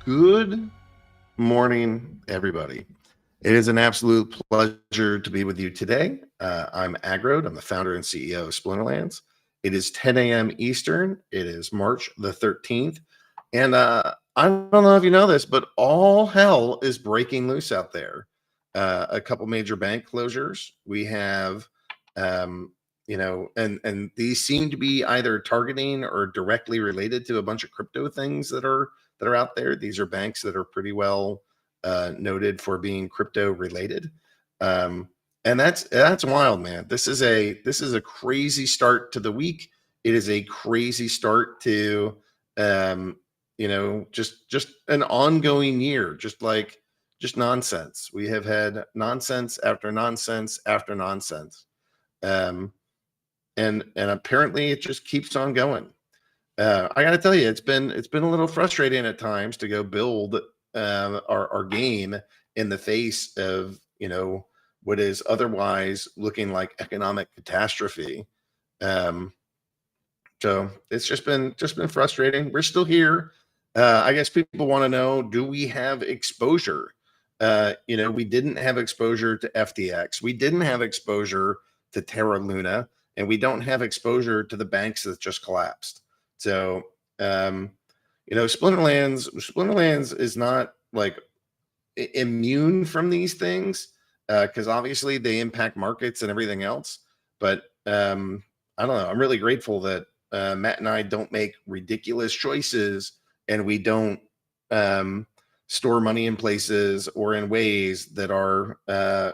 Good morning, everybody. It is an absolute pleasure to be with you today. I'm Agrode. I'm the founder and CEO of Splinterlands. It is 10 a.m. Eastern. It is March the 13th. And I don't know if you know this, but all hell is breaking loose out there. A couple major bank closures. We have, and these seem to be either targeting or directly related to a bunch of crypto things that are out there. These are banks that are pretty well noted for being crypto related, and that's wild, man. This is a crazy start to the week. It is a crazy start to just an ongoing year, just nonsense. We have had nonsense after nonsense after nonsense, and apparently it just keeps on going. I got to tell you, it's been a little frustrating at times to go build our game in the face of what is otherwise looking like economic catastrophe. So it's just been frustrating. We're still here. I guess people want to know: do we have exposure? We didn't have exposure to FTX. We didn't have exposure to Terra Luna, and we don't have exposure to the banks that just collapsed. So, Splinterlands is not like immune from these things because obviously they impact markets and everything else. But I don't know. I'm really grateful that Matt and I don't make ridiculous choices, and we don't store money in places or in ways that are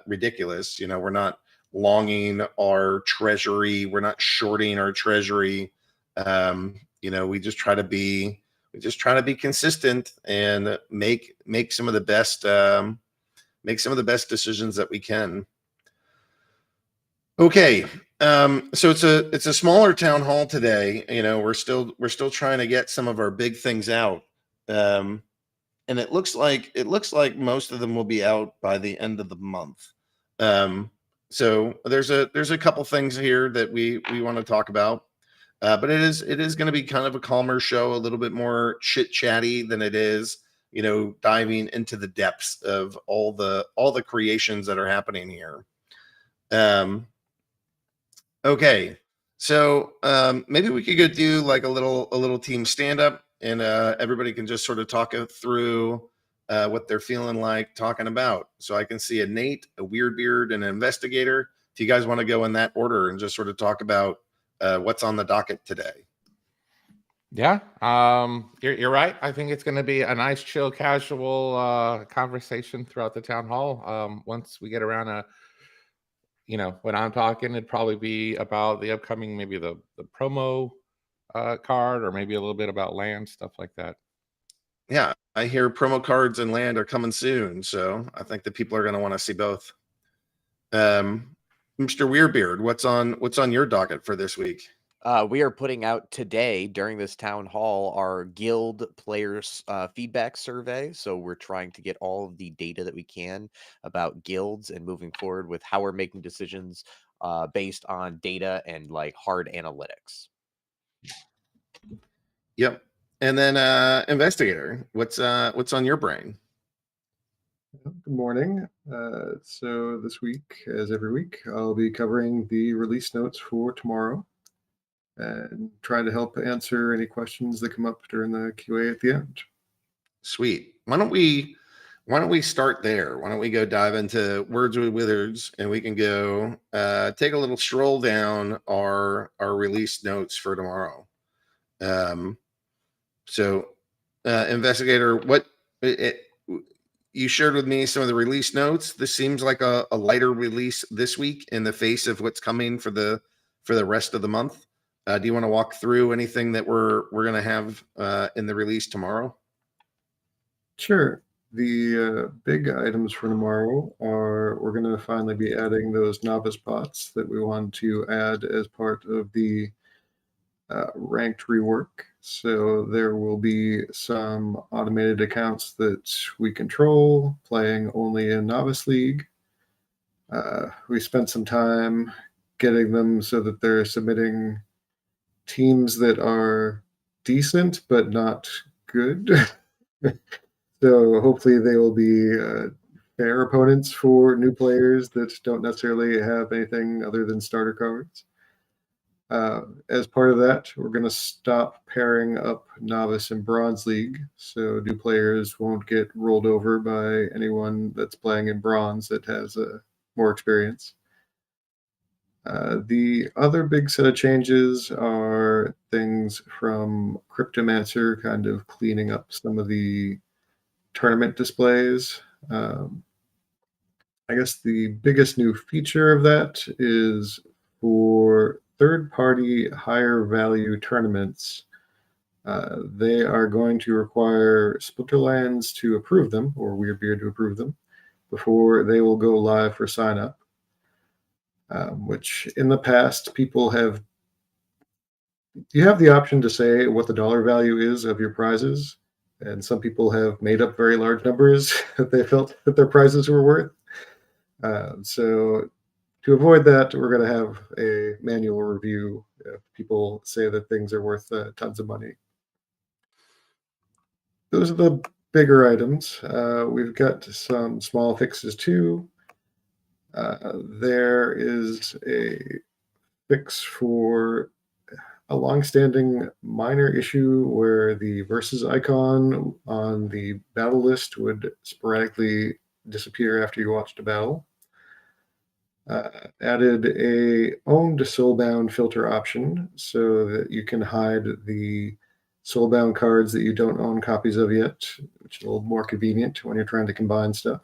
ridiculous. We're not longing our treasury. We're not shorting our treasury. We just try to be consistent and make some of the best decisions that we can. Okay. So it's a smaller town hall today. We're still trying to get some of our big things out. And it looks like most of them will be out by the end of the month. So there's a couple things here that we want to talk about. But it is going to be kind of a calmer show, a little bit more chit chatty than it is, diving into the depths of all the creations that are happening here. Okay, so maybe we could go do like a little team stand up, and everybody can just sort of talk through what they're feeling like talking about. So I can see a Nate, a WeirdBeard, and an Investigator. If you guys want to go in that order and just sort of talk about what's on the docket today. Yeah, you're right. I think it's going to be a nice, chill, casual conversation throughout the town hall. Once we get around when I'm talking, it'd probably be about the upcoming, maybe the promo card, or maybe a little bit about land, stuff like that. Yeah, I hear promo cards and land are coming soon, so I think that people are going to want to see both. Mr. WeirdBeard, what's on your docket for this week? We are putting out today during this town hall our guild players feedback survey. So we're trying to get all of the data that we can about guilds and moving forward with how we're making decisions based on data and like hard analytics. Yep. And then Investigator, what's on your brain? Good morning. So this week, as every week, I'll be covering the release notes for tomorrow and try to help answer any questions that come up during the QA at the end. Sweet. Why don't we start there? Why don't we go dive into Words with Wizards, and we can go take a little stroll down our release notes for tomorrow. So Investigator, you shared with me some of the release notes. This seems like a lighter release this week in the face of what's coming for the rest of the month. Do you want to walk through anything that we're going to have in the release tomorrow? Sure. The big items for tomorrow are we're going to finally be adding those novice bots that we want to add as part of the ranked rework. So there will be some automated accounts that we control, playing only in Novice League. We spent some time getting them so that they're submitting teams that are decent but not good. So hopefully they will be fair opponents for new players that don't necessarily have anything other than starter cards. As part of that, we're going to stop pairing up Novice and Bronze League, so new players won't get rolled over by anyone that's playing in Bronze that has more experience. The other big set of changes are things from Cryptomancer, kind of cleaning up some of the tournament displays. I guess the biggest new feature of that is for third-party higher value tournaments. They are going to require Splinterlands to approve them, or WeirdBeard to approve them, before they will go live for sign up. Which in the past, you have the option to say what the dollar value is of your prizes, and some people have made up very large numbers that they felt that their prizes were worth. So to avoid that, we're going to have a manual review if people say that things are worth tons of money. Those are the bigger items. We've got some small fixes too. There is a fix for a long-standing minor issue where the versus icon on the battle list would sporadically disappear after you watched a battle. Added a owned soulbound filter option so that you can hide the soulbound cards that you don't own copies of yet, which is a little more convenient when you're trying to combine stuff.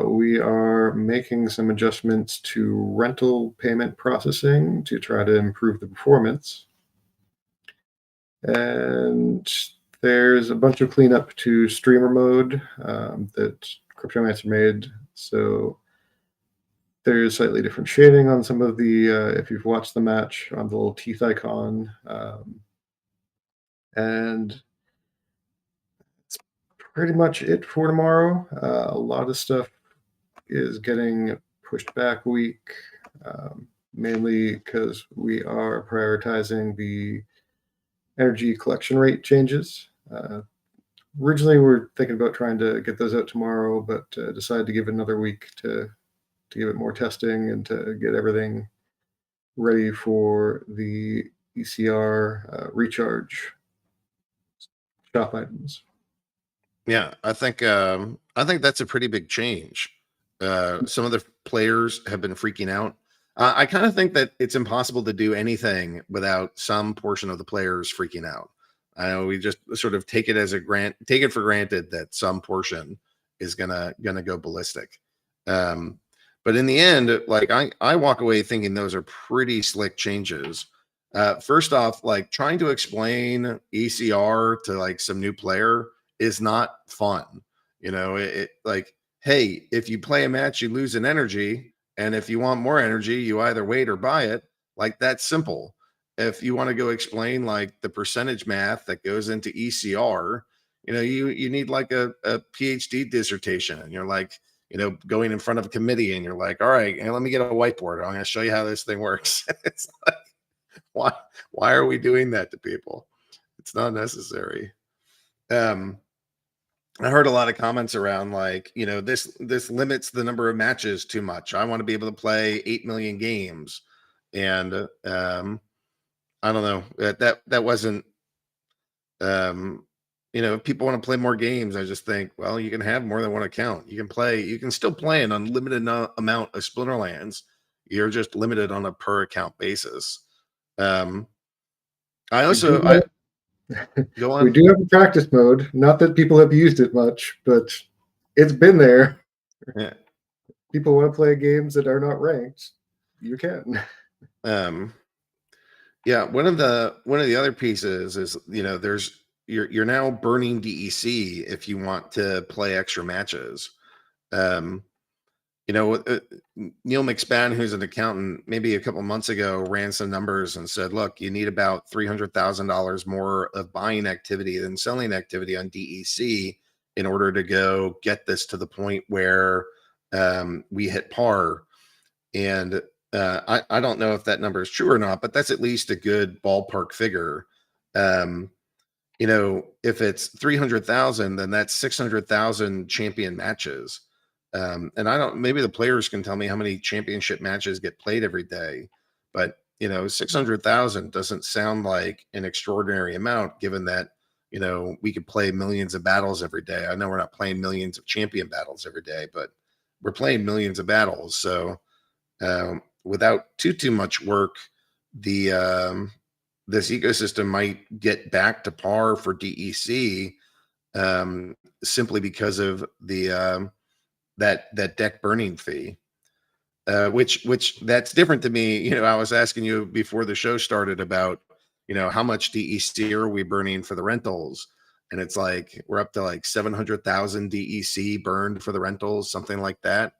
We are making some adjustments to rental payment processing to try to improve the performance. And there's a bunch of cleanup to streamer mode that Cryptomancer made. So there's slightly different shading on some of the, if you've watched the match, on the little teeth icon. And that's pretty much it for tomorrow. A lot of stuff is getting pushed back a week, mainly because we are prioritizing the energy collection rate changes. Originally, we were thinking about trying to get those out tomorrow, but decided to give it another week to give it more testing and to get everything ready for the ECR recharge shop items. Yeah, I think that's a pretty big change. Some of the players have been freaking out. I kind of think that it's impossible to do anything without some portion of the players freaking out. I know we just sort of take it for granted that some portion is gonna go ballistic. But in the end, like I walk away thinking those are pretty slick changes. First off, like trying to explain ECR to like some new player is not fun. You know, it like, hey, if you play a match, you lose an energy. And if you want more energy, you either wait or buy it. Like that's simple. If you want to go explain like the percentage math that goes into ECR, you know, you need like a PhD dissertation. And you're like, you know, going in front of a committee and you're like, all right, let me get a whiteboard. I'm going to show you how this thing works. It's like, why are we doing that to people? It's not necessary. I heard a lot of comments around like, you know, this limits the number of matches too much. I want to be able to play 8 million games. And I don't know, that wasn't you know, if people want to play more games, I just think, well, you can have more than one account. You can still play an unlimited amount of Splinterlands. You're just limited on a per account basis. I also go on. We do have a practice mode. Not that people have used it much, but it's been there. Yeah. People want to play games that are not ranked. You can. Yeah, one of the other pieces is, you know, you're now burning DEC if you want to play extra matches. You know, Neil McSpann, who's an accountant, maybe a couple months ago ran some numbers and said, look, you need about $300,000 more of buying activity than selling activity on DEC in order to go get this to the point where we hit par. And I don't know if that number is true or not, but that's at least a good ballpark figure. if it's 300,000, then that's 600,000 champion matches. And I don't, maybe the players can tell me how many championship matches get played every day, but 600,000 doesn't sound like an extraordinary amount given that, we could play millions of battles every day. I know we're not playing millions of champion battles every day, but we're playing millions of battles. So without too much work, this ecosystem might get back to par for DEC simply because of the that deck burning fee, which that's different to me. I was asking you before the show started about how much DEC are we burning for the rentals, and it's like we're up to like 700,000 DEC burned for the rentals, something like that.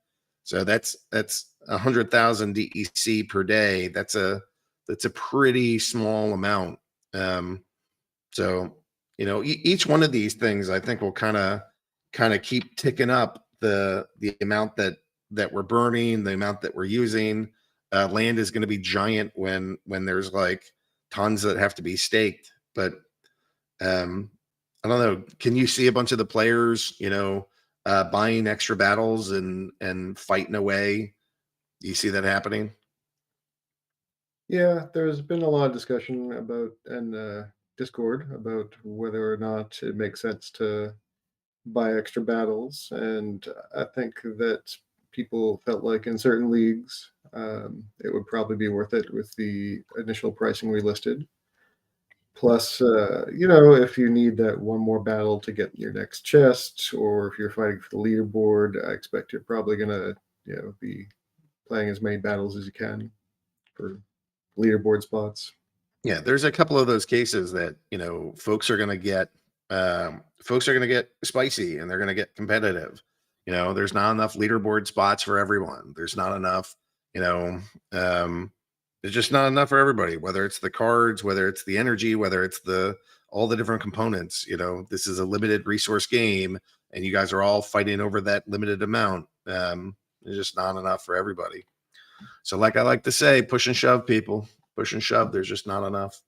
So that's 100,000 DEC per day. That's a pretty small amount. So each one of these things I think will kind of keep ticking up the amount that we're burning, the amount that we're using. Land is going to be giant when there's like tons that have to be staked. But I don't know. Can you see a bunch of the players, buying extra battles and fighting away? Do you see that happening? Yeah, there's been a lot of discussion about in Discord about whether or not it makes sense to buy extra battles, and I think that people felt like in certain leagues it would probably be worth it with the initial pricing we listed. Plus, if you need that one more battle to get your next chest, or if you're fighting for the leaderboard, I expect you're probably gonna, be playing as many battles as you can for leaderboard spots. Yeah, there's a couple of those cases that folks are going to get spicy and they're going to get competitive. There's not enough leaderboard spots for everyone. There's not enough. There's just not enough for everybody. Whether it's the cards, whether it's the energy, whether it's all the different components. This is a limited resource game, and you guys are all fighting over that limited amount. There's just not enough for everybody. So, like I like to say, push and shove, people. Push and shove. There's just not enough.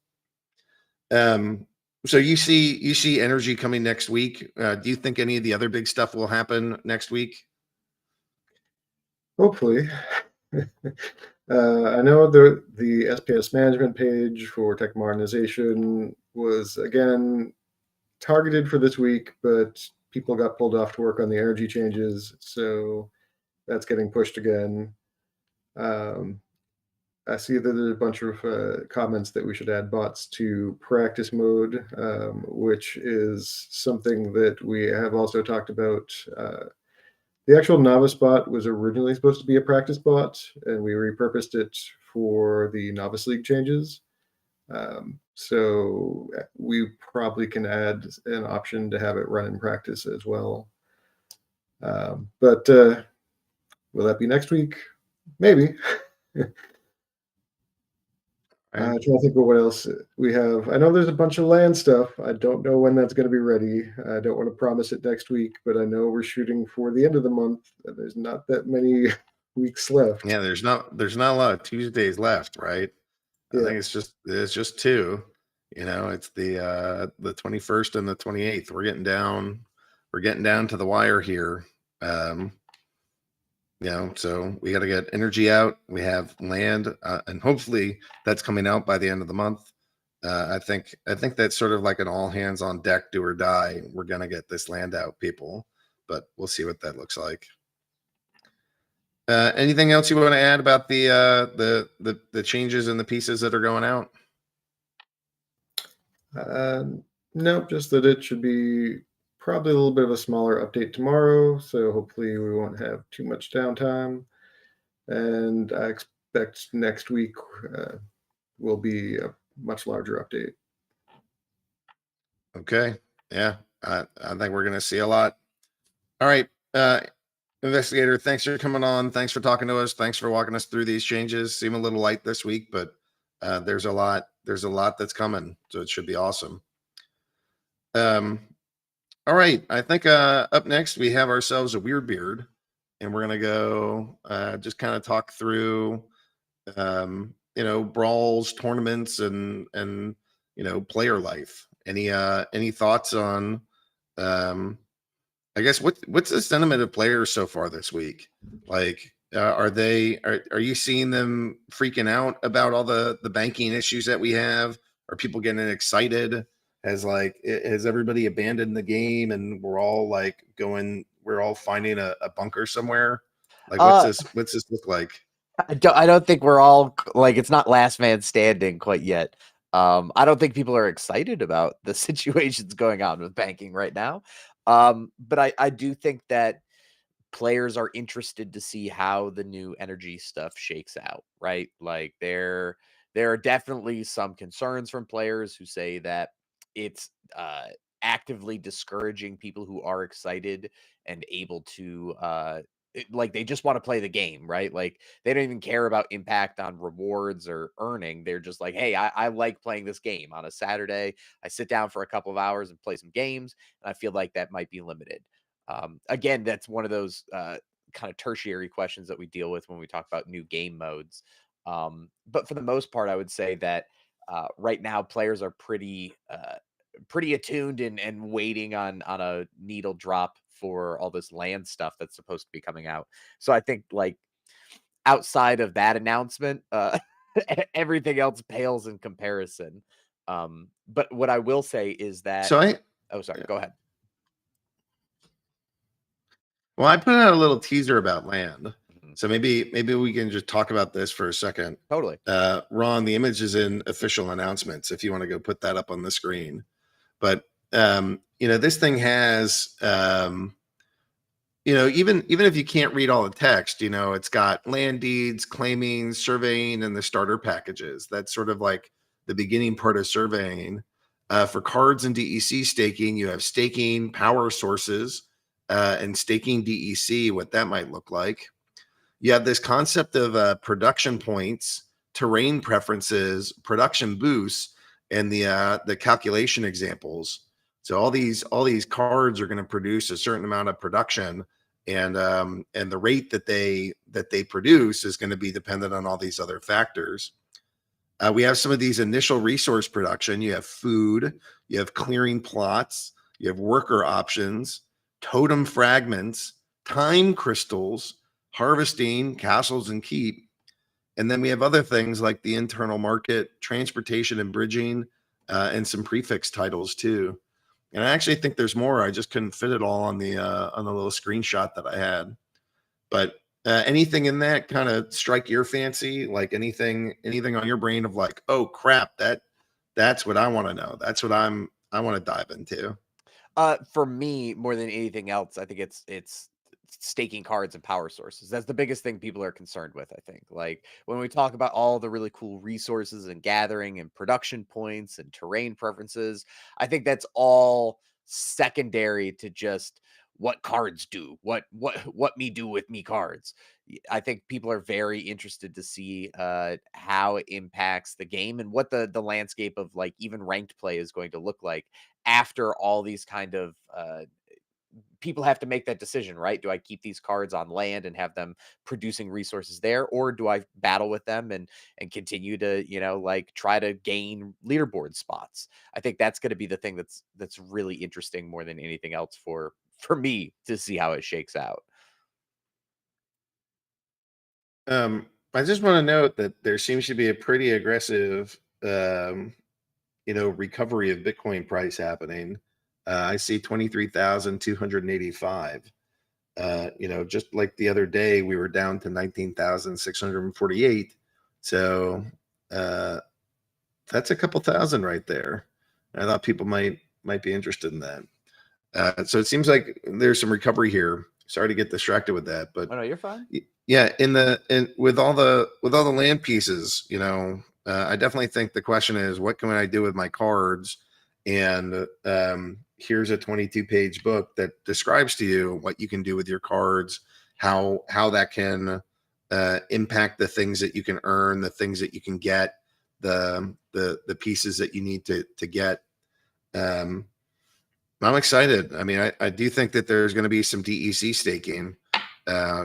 So you see energy coming next week. Do you think any of the other big stuff will happen next week? Hopefully. I know the SPS management page for tech modernization was again targeted for this week, but people got pulled off to work on the energy changes, so that's getting pushed again. I see that there's a bunch of comments that we should add bots to practice mode, which is something that we have also talked about. The actual novice bot was originally supposed to be a practice bot, and we repurposed it for the novice league changes. So we probably can add an option to have it run in practice as well. But will that be next week? Maybe. I'm trying to think of what else we have. I know there's a bunch of land stuff. I don't know when that's going to be ready. I don't want to promise it next week, but I know we're shooting for the end of the month. There's not that many weeks left. Yeah, there's not a lot of Tuesdays left, right? Yeah. I think it's just two. It's the 21st and the 28th. We're getting down to the wire here. So we got to get energy out. We have land, and hopefully that's coming out by the end of the month. I think that's sort of like an all hands on deck, do or die. We're gonna get this land out, people, but we'll see what that looks like. Anything else you want to add about the changes and the pieces that are going out? No, just that it should be probably a little bit of a smaller update tomorrow, so hopefully we won't have too much downtime. And I expect next week will be a much larger update. Okay. Yeah, I think we're going to see a lot. All right. Investigator, thanks for coming on. Thanks for talking to us. Thanks for walking us through these changes. Seem a little light this week, but there's a lot that's coming, so it should be awesome. All right. I think up next we have ourselves a WeirdBeard, and we're going to go just kind of talk through brawls, tournaments, and player life. Any thoughts on I guess what's the sentiment of players so far this week? Like, are you seeing them freaking out about all the banking issues that we have? Are people getting excited? Has everybody abandoned the game and we're all finding a bunker somewhere? Like, what's this look like? I don't think we're all like, it's not last man standing quite yet. I don't think people are excited about the situations going on with banking right now. But I do think that players are interested to see how the new energy stuff shakes out, right? Like there are definitely some concerns from players who say that it's actively discouraging people who are excited and able to like they just want to play the game, right? Like they don't even care about impact on rewards or earning. They're just like, hey, I like playing this game on a Saturday. I sit down for a couple of hours and play some games, and I feel like that might be limited. Again, that's one of those kind of tertiary questions that we deal with when we talk about new game modes. But for the most part, I would say that right now players are pretty attuned and waiting on a needle drop for all this land stuff that's supposed to be coming out. So I think like outside of that announcement, everything else pales in comparison. But what I will say is that oh, sorry, go ahead. Well, I put out a little teaser about land. So maybe we can just talk about this for a second. Totally. Ron, the image is in official announcements if you want to go put that up on the screen. But this thing has even if you can't read all the text, it's got land deeds, claiming, surveying, and the starter packages. That's sort of like the beginning part of surveying. For cards and DEC staking, you have staking, power sources, and staking DEC, what that might look like. You have this concept of production points, terrain preferences, production boosts, and the calculation examples. So all these cards are going to produce a certain amount of production, and the rate that they produce is going to be dependent on all these other factors. We have some of these initial resource production. You have food, you have clearing plots, you have worker options, totem fragments, time crystals, harvesting, castles, and keep. And then we have other things like the internal market, transportation and bridging, and some prefix titles too. And I actually think there's more. I just couldn't fit it all on the little screenshot that I had. But anything in that kind of strike your fancy? Like anything on your brain of like, oh crap, that's what I want to know. That's what I want to dive into. For me, more than anything else, I think it's staking cards and power sources. That's the biggest thing people are concerned with, I think. Like when we talk about all the really cool resources and gathering and production points and terrain preferences, I think that's all secondary to just what cards do, what me do with me cards. I think people are very interested to see how it impacts the game and what the landscape of like even ranked play is going to look like after all these kind of people have to make that decision, right? Do I keep these cards on land and have them producing resources there, or do I battle with them and continue to like try to gain leaderboard spots? I think that's going to be the thing that's really interesting more than anything else for me to see how it shakes out. I just want to note that there seems to be a pretty aggressive recovery of Bitcoin price happening. I see 23,285. Just like the other day, we were down to 19,648. So that's a couple thousand right there. I thought people might be interested in that. So it seems like there's some recovery here. Sorry to get distracted with that, but no, you're fine. Yeah, with all the land pieces, I definitely think the question is, what can I do with my cards? And here's a 22-page book that describes to you what you can do with your cards, how that can impact the things that you can earn, the things that you can get, the pieces that you need to get. I'm excited. I mean, I do think that there's going to be some DEC staking.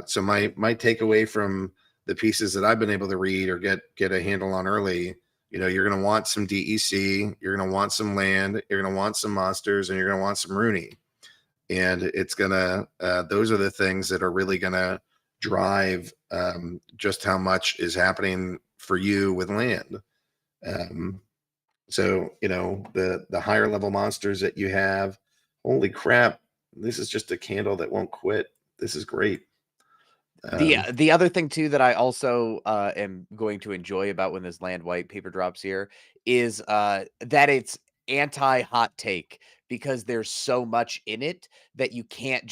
So my takeaway from the pieces that I've been able to read or get a handle on early you're going to want some DEC, you're going to want some land, you're going to want some monsters, and you're going to want some Rooney. And it's going to, those are the things that are really going to drive just how much is happening for you with land. So, the higher level monsters that you have, holy crap, this is just a candle that won't quit. This is great. The other thing too that I also am going to enjoy about when this land white paper drops here is that it's anti-hot take, because there's so much in it that you can't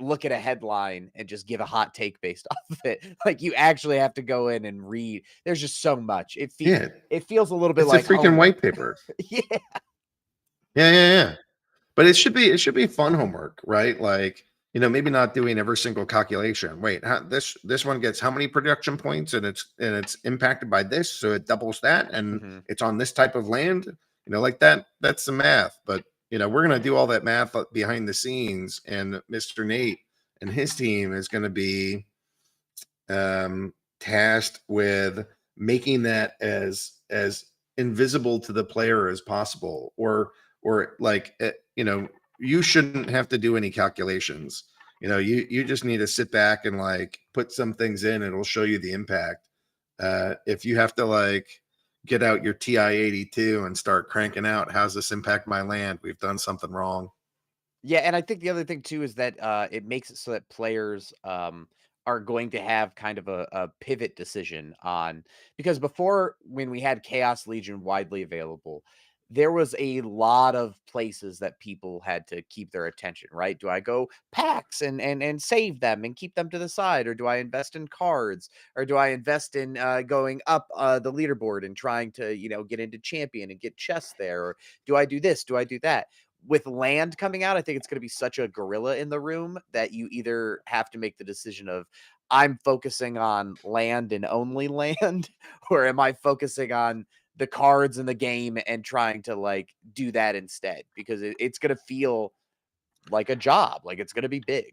look at a headline and just give a hot take based off of it. Like, you actually have to go in and read. There's just so much. It feels a little bit It's like a freaking homework. white paper. Yeah. But it should be fun homework, right? Like, maybe not doing every single calculation. Wait, this one gets how many production points, and it's impacted by this, so it doubles that, and it's on this type of land, like that. That's the math. But we're gonna do all that math behind the scenes, and Mr. Nate and his team is gonna be tasked with making that as invisible to the player as possible, or like you shouldn't have to do any calculations. You just need to sit back and like put some things in, and it'll show you the impact. If you have to like get out your TI-82 and start cranking out, how's this impact my land, we've done something wrong. Yeah, and I think the other thing too is that it makes it so that players are going to have kind of a pivot decision on, because before, when we had Chaos Legion widely available, there was a lot of places that people had to keep their attention, right? Do I go packs and save them and keep them to the side, or do I invest in cards, or do I invest in going up the leaderboard and trying to get into champion and get chests there, or do I do this, do I do that? With land coming out, I think it's going to be such a gorilla in the room that you either have to make the decision of, I'm focusing on land and only land, or am I focusing on the cards in the game and trying to like do that instead? Because it's going to feel like a job, like it's going to be big.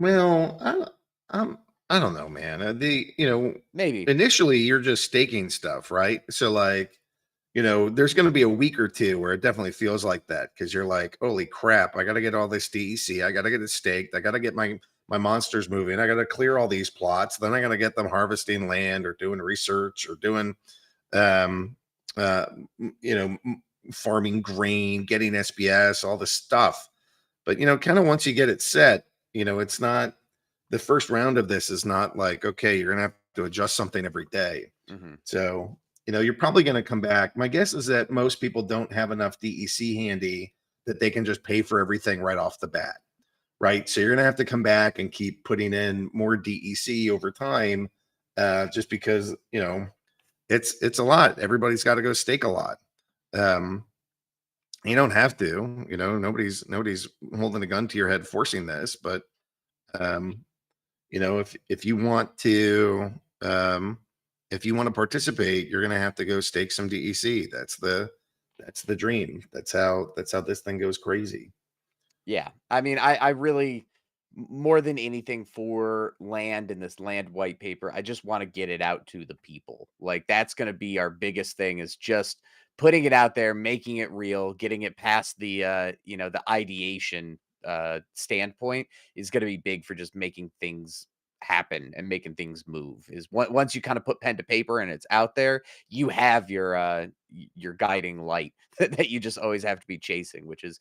Well, I don't know, man. Maybe. Initially you're just staking stuff, right? So like, there's going to be a week or two where it definitely feels like that, because you're like, holy crap, I got to get all this DEC, I got to get it staked, I got to get my monsters moving, I got to clear all these plots, then I got to get them harvesting land or doing research or doing farming grain, getting SBS, all this stuff. But kind of once you get it set, it's not, the first round of this is not like, okay, you're gonna have to adjust something every day. So you're probably going to come back. My guess is that most people don't have enough DEC handy that they can just pay for everything right off the bat, right? So you're going to have to come back and keep putting in more DEC over time, just because it's a lot. Everybody's got to go stake a lot. You don't have to, nobody's holding a gun to your head forcing this, but if you want to if you want to participate, you're going to have to go stake some DEC. That's the dream. That's how this thing goes crazy. Yeah. I mean, I really, more than anything for land in this land white paper, I just want to get it out to the people. Like, that's going to be our biggest thing, is just putting it out there, making it real, getting it past the, the ideation standpoint is going to be big for just making things happen and making things move. Is once you kind of put pen to paper and it's out there, you have your guiding light that you just always have to be chasing, which is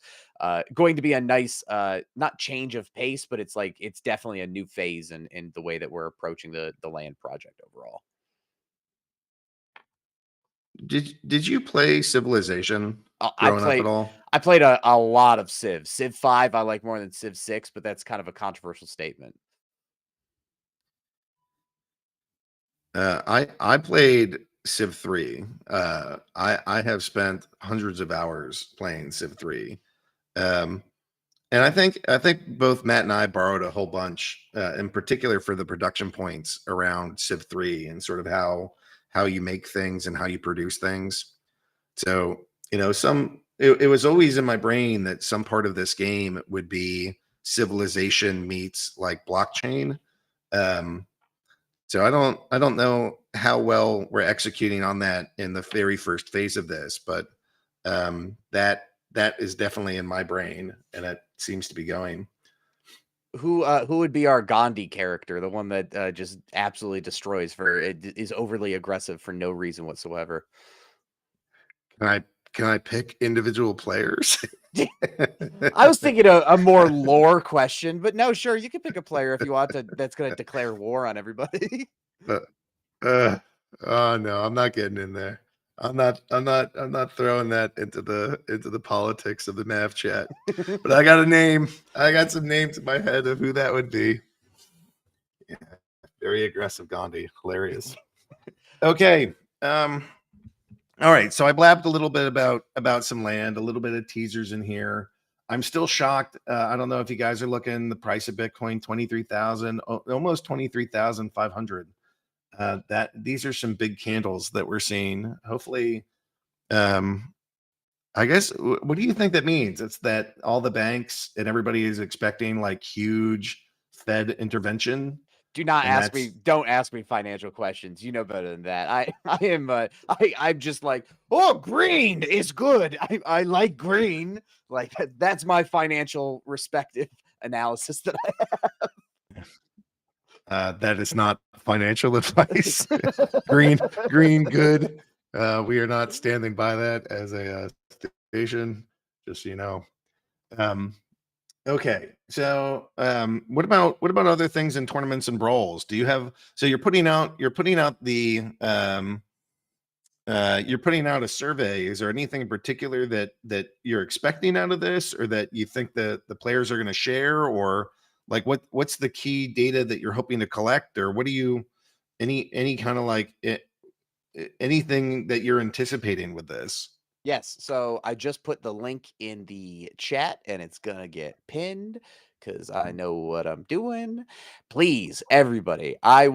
going to be a nice not change of pace, but it's definitely a new phase in the way that we're approaching the land project overall. Did you play Civilization growing up at all? I played a lot of Civ 5. I like more than Civ 6, but that's kind of a controversial statement. I played Civ 3. I have spent hundreds of hours playing Civ 3. And I think both Matt and I borrowed a whole bunch, in particular for the production points around Civ 3 and sort of how you make things and how you produce things. So, it was always in my brain that some part of this game would be Civilization meets like blockchain. So I don't know how well we're executing on that in the very first phase of this, but that is definitely in my brain, and it seems to be going. Who would be our Gandhi character, the one that just absolutely destroys for it is overly aggressive for no reason whatsoever? Can I pick individual players? I was thinking a more lore question, but no, sure, you can pick a player if you want to that's going to declare war on everybody. Oh no, I'm not getting in there. I'm not throwing that into the politics of the math chat. But I got a name. I got some names in my head of who that would be. Yeah, very aggressive Gandhi. Hilarious. Okay. All right. So I blabbed a little bit about some land, a little bit of teasers in here. I'm still shocked. I don't know if you guys are looking, the price of Bitcoin, 23,000, almost 23,500. That these are some big candles that we're seeing. Hopefully, I guess, what do you think that means? It's that all the banks and everybody is expecting like huge Fed intervention, Do not and ask me. that's Don't ask me financial questions. You know better than that. I'm just like, oh, green is good. I like green. Like that's my financial respective analysis that that is not financial advice. I green, good. We are not standing by that as a station, just so you know. Okay, so what about other things in tournaments and brawls? Do you have, so you're putting out the you're putting out a survey. Is there anything in particular that you're expecting out of this, or that you think that the players are going to share, or like what's the key data that you're hoping to collect, or what do you, any kind of like anything that you're anticipating with this? Yes, so I just put the link in the chat and it's gonna get pinned because I know what I'm doing. Please, everybody, I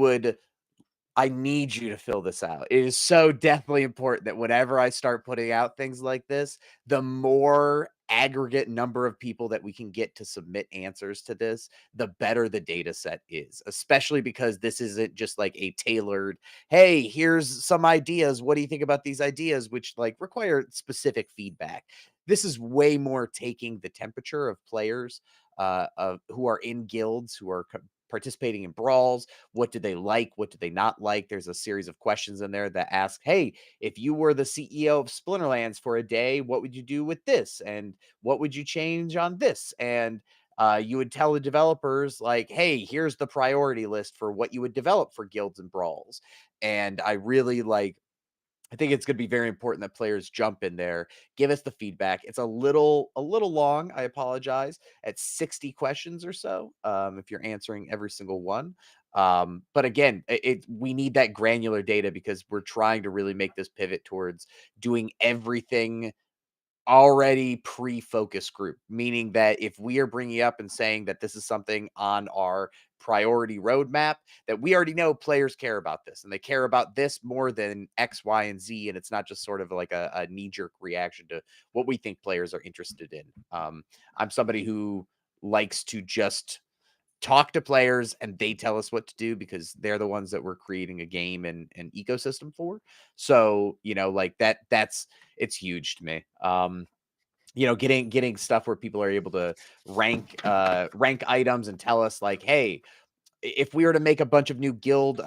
need you to fill this out. It is so definitely important that whenever I start putting out things like this, the more aggregate number of people that we can get to submit answers to this, the better the data set is, especially because this isn't just like a tailored, hey, here's some ideas. What do you think about these ideas? Which like require specific feedback. This is way more taking the temperature of players of who are in guilds, who are participating in brawls. What do they like? What do they not like? There's a series of questions in there that ask, hey, if you were the CEO of Splinterlands for a day, what would you do with this? And what would you change on this? And you would tell the developers, like, hey, here's the priority list for what you would develop for guilds and brawls. And I think it's going to be very important that players jump in there, give us the feedback. It's a little long. I apologize. At 60 questions or so, if you're answering every single one. But again, we need that granular data because we're trying to really make this pivot towards doing everything already pre-focus group, meaning that if we are bringing up and saying that this is something on our priority roadmap, that we already know players care about this and they care about this more than X, Y, and Z. And it's not just sort of like a knee-jerk reaction to what we think players are interested in. I'm somebody who likes to just talk to players and they tell us what to do because they're the ones that we're creating a game and an ecosystem for. So, like it's huge to me. Getting stuff where people are able to rank items and tell us like, hey, if we were to make a bunch of new guild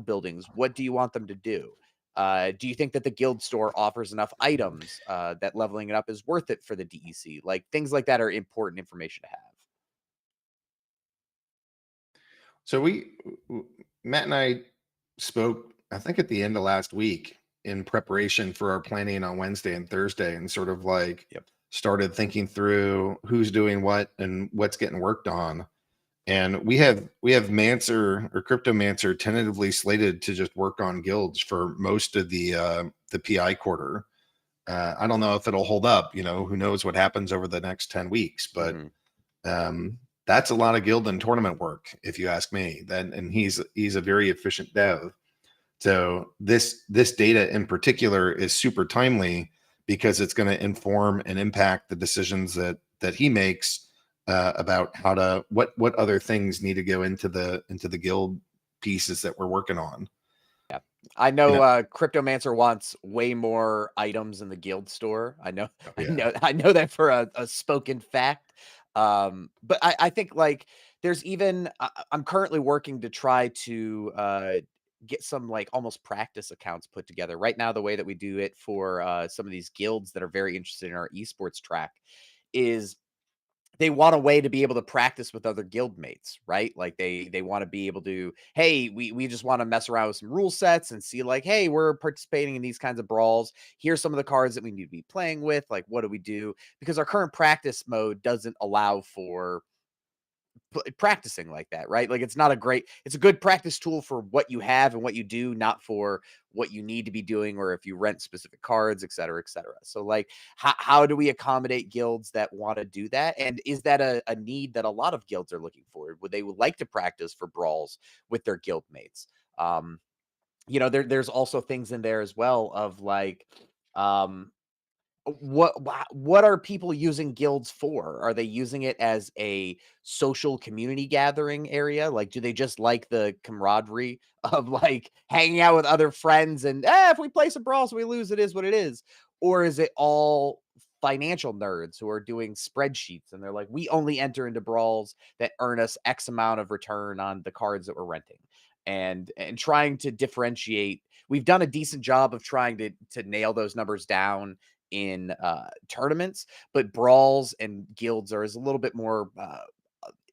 buildings, what do you want them to do? Do you think that the guild store offers enough items that leveling it up is worth it for the DEC? Like things like that are important information to have. So Matt and I spoke, I think at the end of last week, in preparation for our planning on Wednesday and Thursday, and sort of like started thinking through who's doing what and what's getting worked on. And we have Mancer or Cryptomancer tentatively slated to just work on guilds for most of the PI quarter. I don't know if it'll hold up, who knows what happens over the next 10 weeks, but that's a lot of guild and tournament work, if you ask me. And he's a very efficient dev. So this data in particular is super timely because it's going to inform and impact the decisions that he makes about what other things need to go into the guild pieces that we're working on. I know, know- Cryptomancer wants way more items in the guild store. I know, Yeah. I know that for a spoken fact. But I think like there's even I'm currently working to try to get some like almost practice accounts put together. Right now, the way that we do it for some of these guilds that are very interested in our esports track is they want a way to be able to practice with other guild mates, right? Like they want to be able to, hey, we just want to mess around with some rule sets and see like, hey, we're participating in these kinds of brawls. Here's some of the cards that we need to be playing with. Like, what do we do? Because our current practice mode doesn't allow for practicing like that, right? Like it's a good practice tool for what you have and what you do, not for what you need to be doing or if you rent specific cards, et cetera, et cetera. So like how do we accommodate guilds that want to do that? And is that a need that a lot of guilds are looking for? Would they like to practice for brawls with their guild mates? There's also things in there as well of like um what are people using guilds for? Are they using it as a social community gathering area? Like, do they just like the camaraderie of like hanging out with other friends and if we play some brawls, we lose, it is what it is? Or is it all financial nerds who are doing spreadsheets and they're like, we only enter into brawls that earn us X amount of return on the cards that we're renting? And trying to differentiate, we've done a decent job of trying to nail those numbers down in tournaments, but brawls and guilds are a little bit more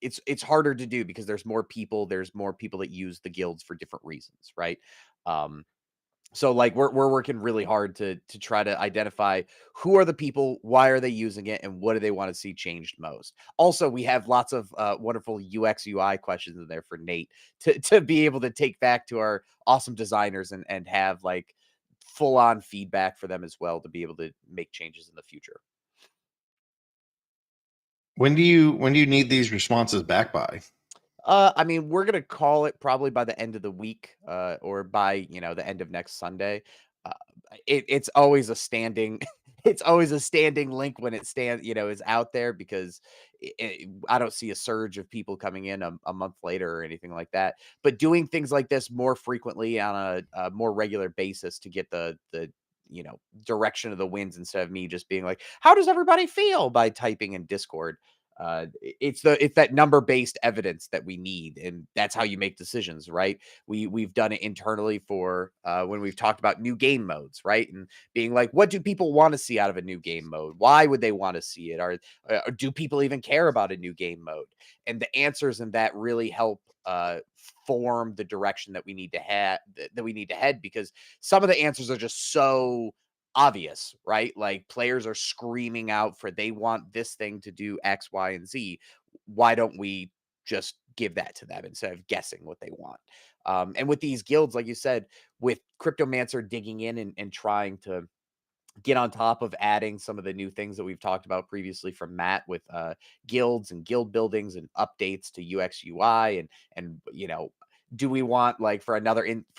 it's harder to do because there's more people that use the guilds for different reasons, right? So like we're working really hard to try to identify who are the people, why are they using it, and what do they want to see changed most. Also, we have lots of wonderful UX UI questions in there for Nate to be able to take back to our awesome designers and have like full on feedback for them as well to be able to make changes in the future. When do you need these responses back by? I mean, we're gonna call it probably by the end of the week, or by the end of next Sunday. Uh, it's always a standing, it's always a standing link when it is out there because I don't see a surge of people coming in a month later or anything like that. But doing things like this more frequently on a more regular basis to get the direction of the winds instead of me just being like, how does everybody feel by typing in Discord? It's that number based evidence that we need, and that's how you make decisions, right? We've done it internally for when we've talked about new game modes, right? And being like, what do people want to see out of a new game mode? Why would they want to see it? Or do people even care about a new game mode? And the answers in that really help form the direction that we need to head, because some of the answers are just so obvious, right? Like players are screaming out for they want this thing to do X, Y, and Z. Why don't we just give that to them instead of guessing what they want? And with these guilds, like you said, with Cryptomancer digging in and trying to get on top of adding some of the new things that we've talked about previously from Matt with guilds and guild buildings and updates to UX UI and do we want like for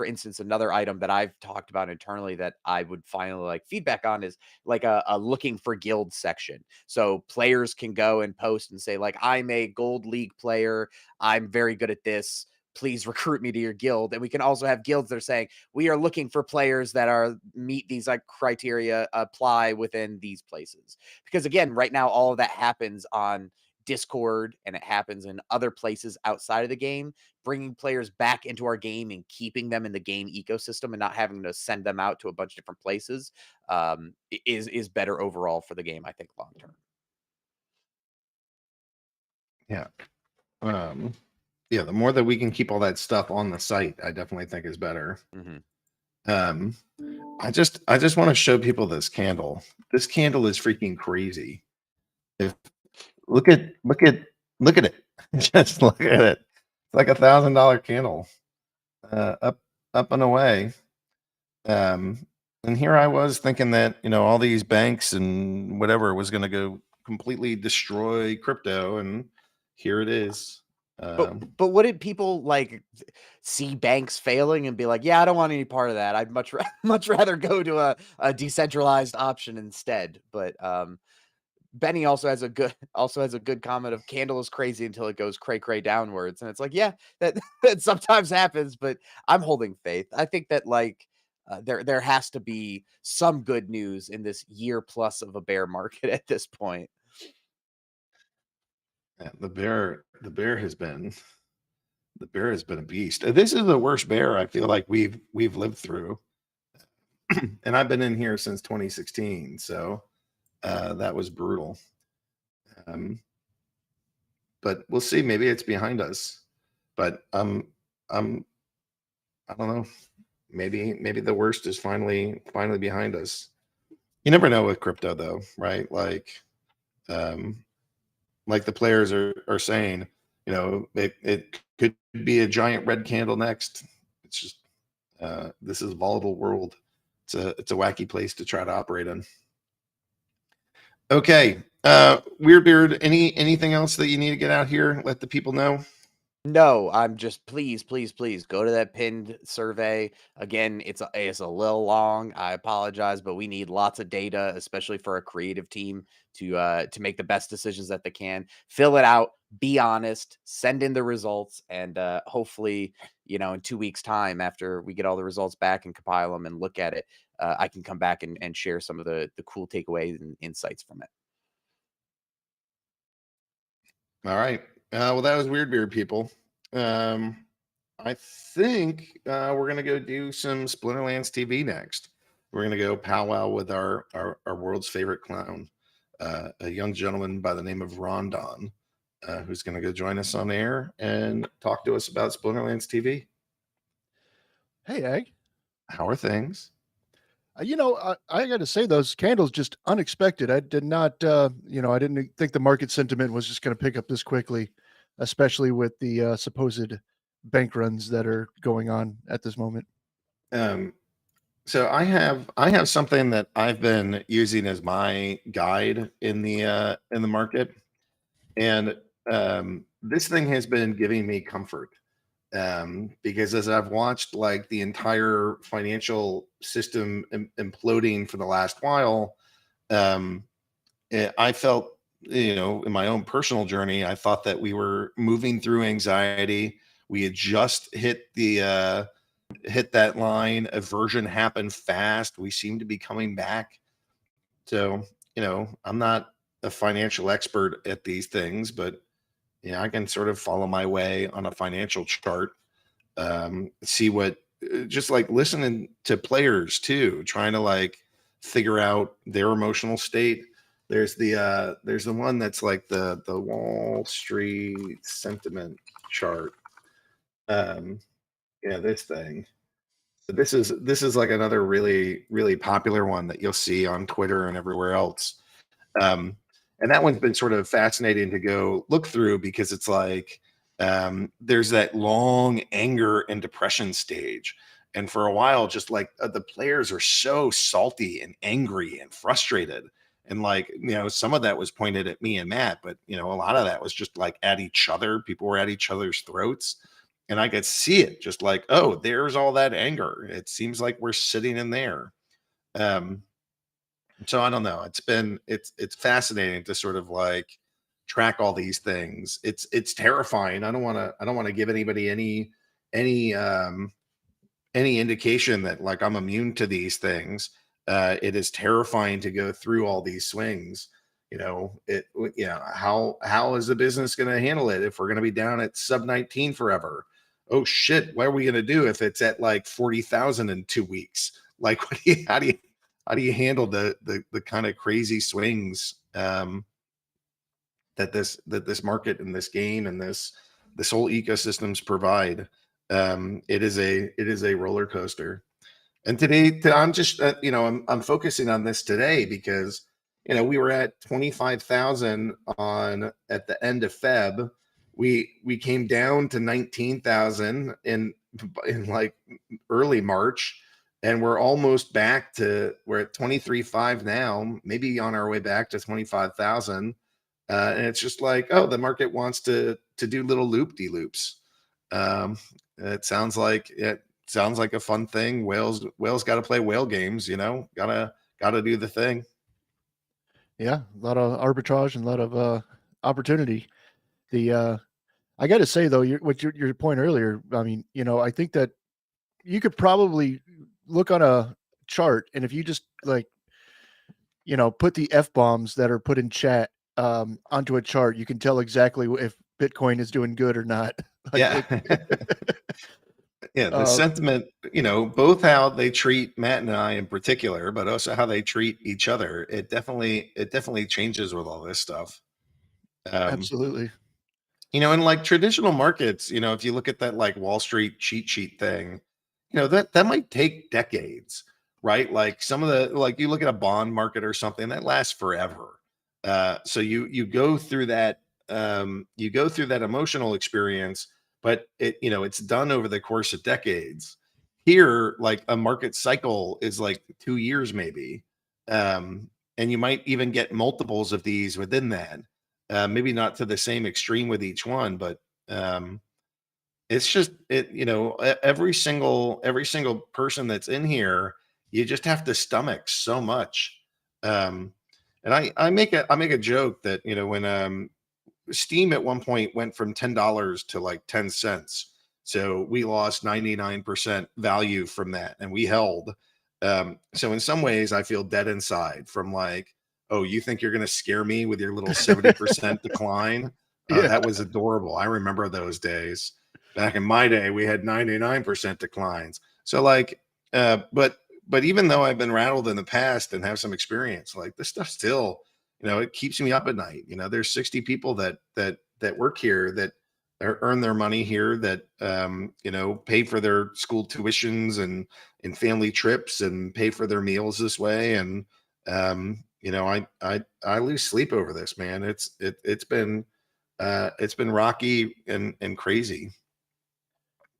instance another item that I've talked about internally that I would finally like feedback on is like a looking for guild section, so players can go and post and say like, I'm a gold league player, I'm very good at this, please recruit me to your guild. And we can also have guilds that are saying, we are looking for players that are meet these like criteria, apply within these places. Because again, right now, all of that happens on Discord and it happens in other places outside of the game. Bringing players back into our game and keeping them in the game ecosystem and not having to send them out to a bunch of different places is better overall for the game, I think, long term. Yeah. Yeah, the more that we can keep all that stuff on the site, I definitely think is better. Mm-hmm. I just want to show people this candle. This candle is freaking crazy. Look at it. Just look at it. It's like $1,000 candle. Up and away. And here I was thinking that all these banks and whatever was going to go completely destroy crypto, and here it is. But wouldn't people like see banks failing and be like, yeah, I don't want any part of that. I'd much rather go to a decentralized option instead. But Benny also has a good comment of candle is crazy until it goes cray cray downwards, and it's like, yeah, that that sometimes happens, but I'm holding faith. I think that like there has to be some good news in this year plus of a bear market at this point. Yeah, the bear has been a beast. This is the worst bear I feel like we've lived through, and I've been in here since 2016, so that was brutal. But we'll see. Maybe it's behind us. But I don't know. Maybe the worst is finally behind us. You never know with crypto though, right? Like the players are saying, it could be a giant red candle next. It's just this is a volatile world. It's a wacky place to try to operate in. Okay. WeirdBeard, anything else that you need to get out here? Let the people know. No, I'm just please go to that pinned survey. Again, it's a little long. I apologize, but we need lots of data, especially for a creative team to make the best decisions that they can. Fill it out, be honest, send in the results, and hopefully, in 2 weeks' time, after we get all the results back and compile them and look at it, I can come back and share some of the cool takeaways and insights from it. All right. Well, that was WeirdBeard, people. I think we're gonna go do some Splinterlands TV next. We're gonna go powwow with our world's favorite clown, a young gentleman by the name of Rondon, who's gonna go join us on air and talk to us about Splinterlands TV. Hey, Egg. How are things? I got to say, those candles just unexpected. I did not, I didn't think the market sentiment was just going to pick up this quickly, especially with the supposed bank runs that are going on at this moment. So I have something that I've been using as my guide in the market, and this thing has been giving me comfort. Because as I've watched like the entire financial system imploding for the last while, I felt, in my own personal journey, I thought that we were moving through anxiety. We had just hit that line. Aversion happened fast. We seem to be coming back. So, I'm not a financial expert at these things, but I can sort of follow my way on a financial chart, see what, just like listening to players too, trying to like figure out their emotional state. There's the one that's like the Wall Street sentiment chart. This thing. This is like another really, really popular one that you'll see on Twitter and everywhere else. And that one's been sort of fascinating to go look through because it's like there's that long anger and depression stage. And for a while, just like the players are so salty and angry and frustrated. And like, some of that was pointed at me and Matt, but, a lot of that was just like at each other. People were at each other's throats. And I could see it just like, oh, there's all that anger. It seems like we're sitting in there. So I don't know. It's fascinating to sort of like track all these things. It's terrifying. I don't want to give anybody any indication that like I'm immune to these things. It is terrifying to go through all these swings. How is the business going to handle it if we're going to be down at sub 19 forever? Oh shit, what are we going to do if it's at like 40,000 in 2 weeks? Like, how do you handle the kind of crazy swings that this market and this game and this whole ecosystems provide? It is a roller coaster. And today I'm just I'm focusing on this today because we were at 25,000 at the end of Feb. We came down to 19,000 in like early March. And we're almost back we're at 23.5 now, maybe on our way back to 25,000. And it's just like, oh, the market wants to do little loop-de-loops. It sounds like a fun thing. Whales got to play whale games, gotta do the thing. Yeah, a lot of arbitrage and a lot of opportunity. The I got to say though, your point earlier. I mean, I think that you could probably look on a chart, and if you just like, put the F bombs that are put in chat onto a chart, you can tell exactly if Bitcoin is doing good or not. Like Yeah. it, Yeah, the uh, sentiment, both how they treat Matt and I in particular, but also how they treat each other. It definitely changes with all this stuff. Um, absolutely. in like traditional markets, if you look at that like Wall Street cheat sheet thing, that might take decades, right? Like some of the like you look at a bond market or something that lasts forever. So you go through that emotional experience, but it's done over the course of decades. Here, like a market cycle is like 2 years maybe, and you might even get multiples of these within that. Maybe not to the same extreme with each one, but um, it's just every single person that's in here, you just have to stomach so much. Um, and I make a joke that when Steam at one point went from $10 to like 10 cents. So we lost 99% value from that and we held. So in some ways I feel dead inside from like, oh, you think you're going to scare me with your little 70% decline? Yeah. That was adorable. I remember those days. Back in my day, we had 99% declines. So like, but even though I've been rattled in the past and have some experience, like this stuff still, it keeps me up at night. There's 60 people that work here that earn their money here that pay for their school tuitions and family trips and pay for their meals this way. And I lose sleep over this, man. It's been rocky and crazy.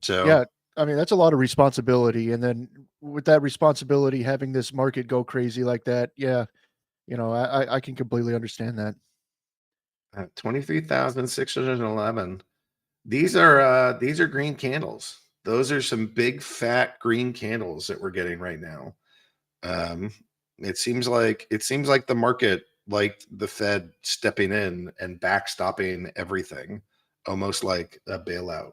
So Yeah, I mean, that's a lot of responsibility, and then with that responsibility, having this market go crazy like that, yeah, I can completely understand that. 23,611. These are green candles. Those are some big fat green candles that we're getting right now. Um, it seems like the market liked the Fed stepping in and backstopping everything, almost like a bailout.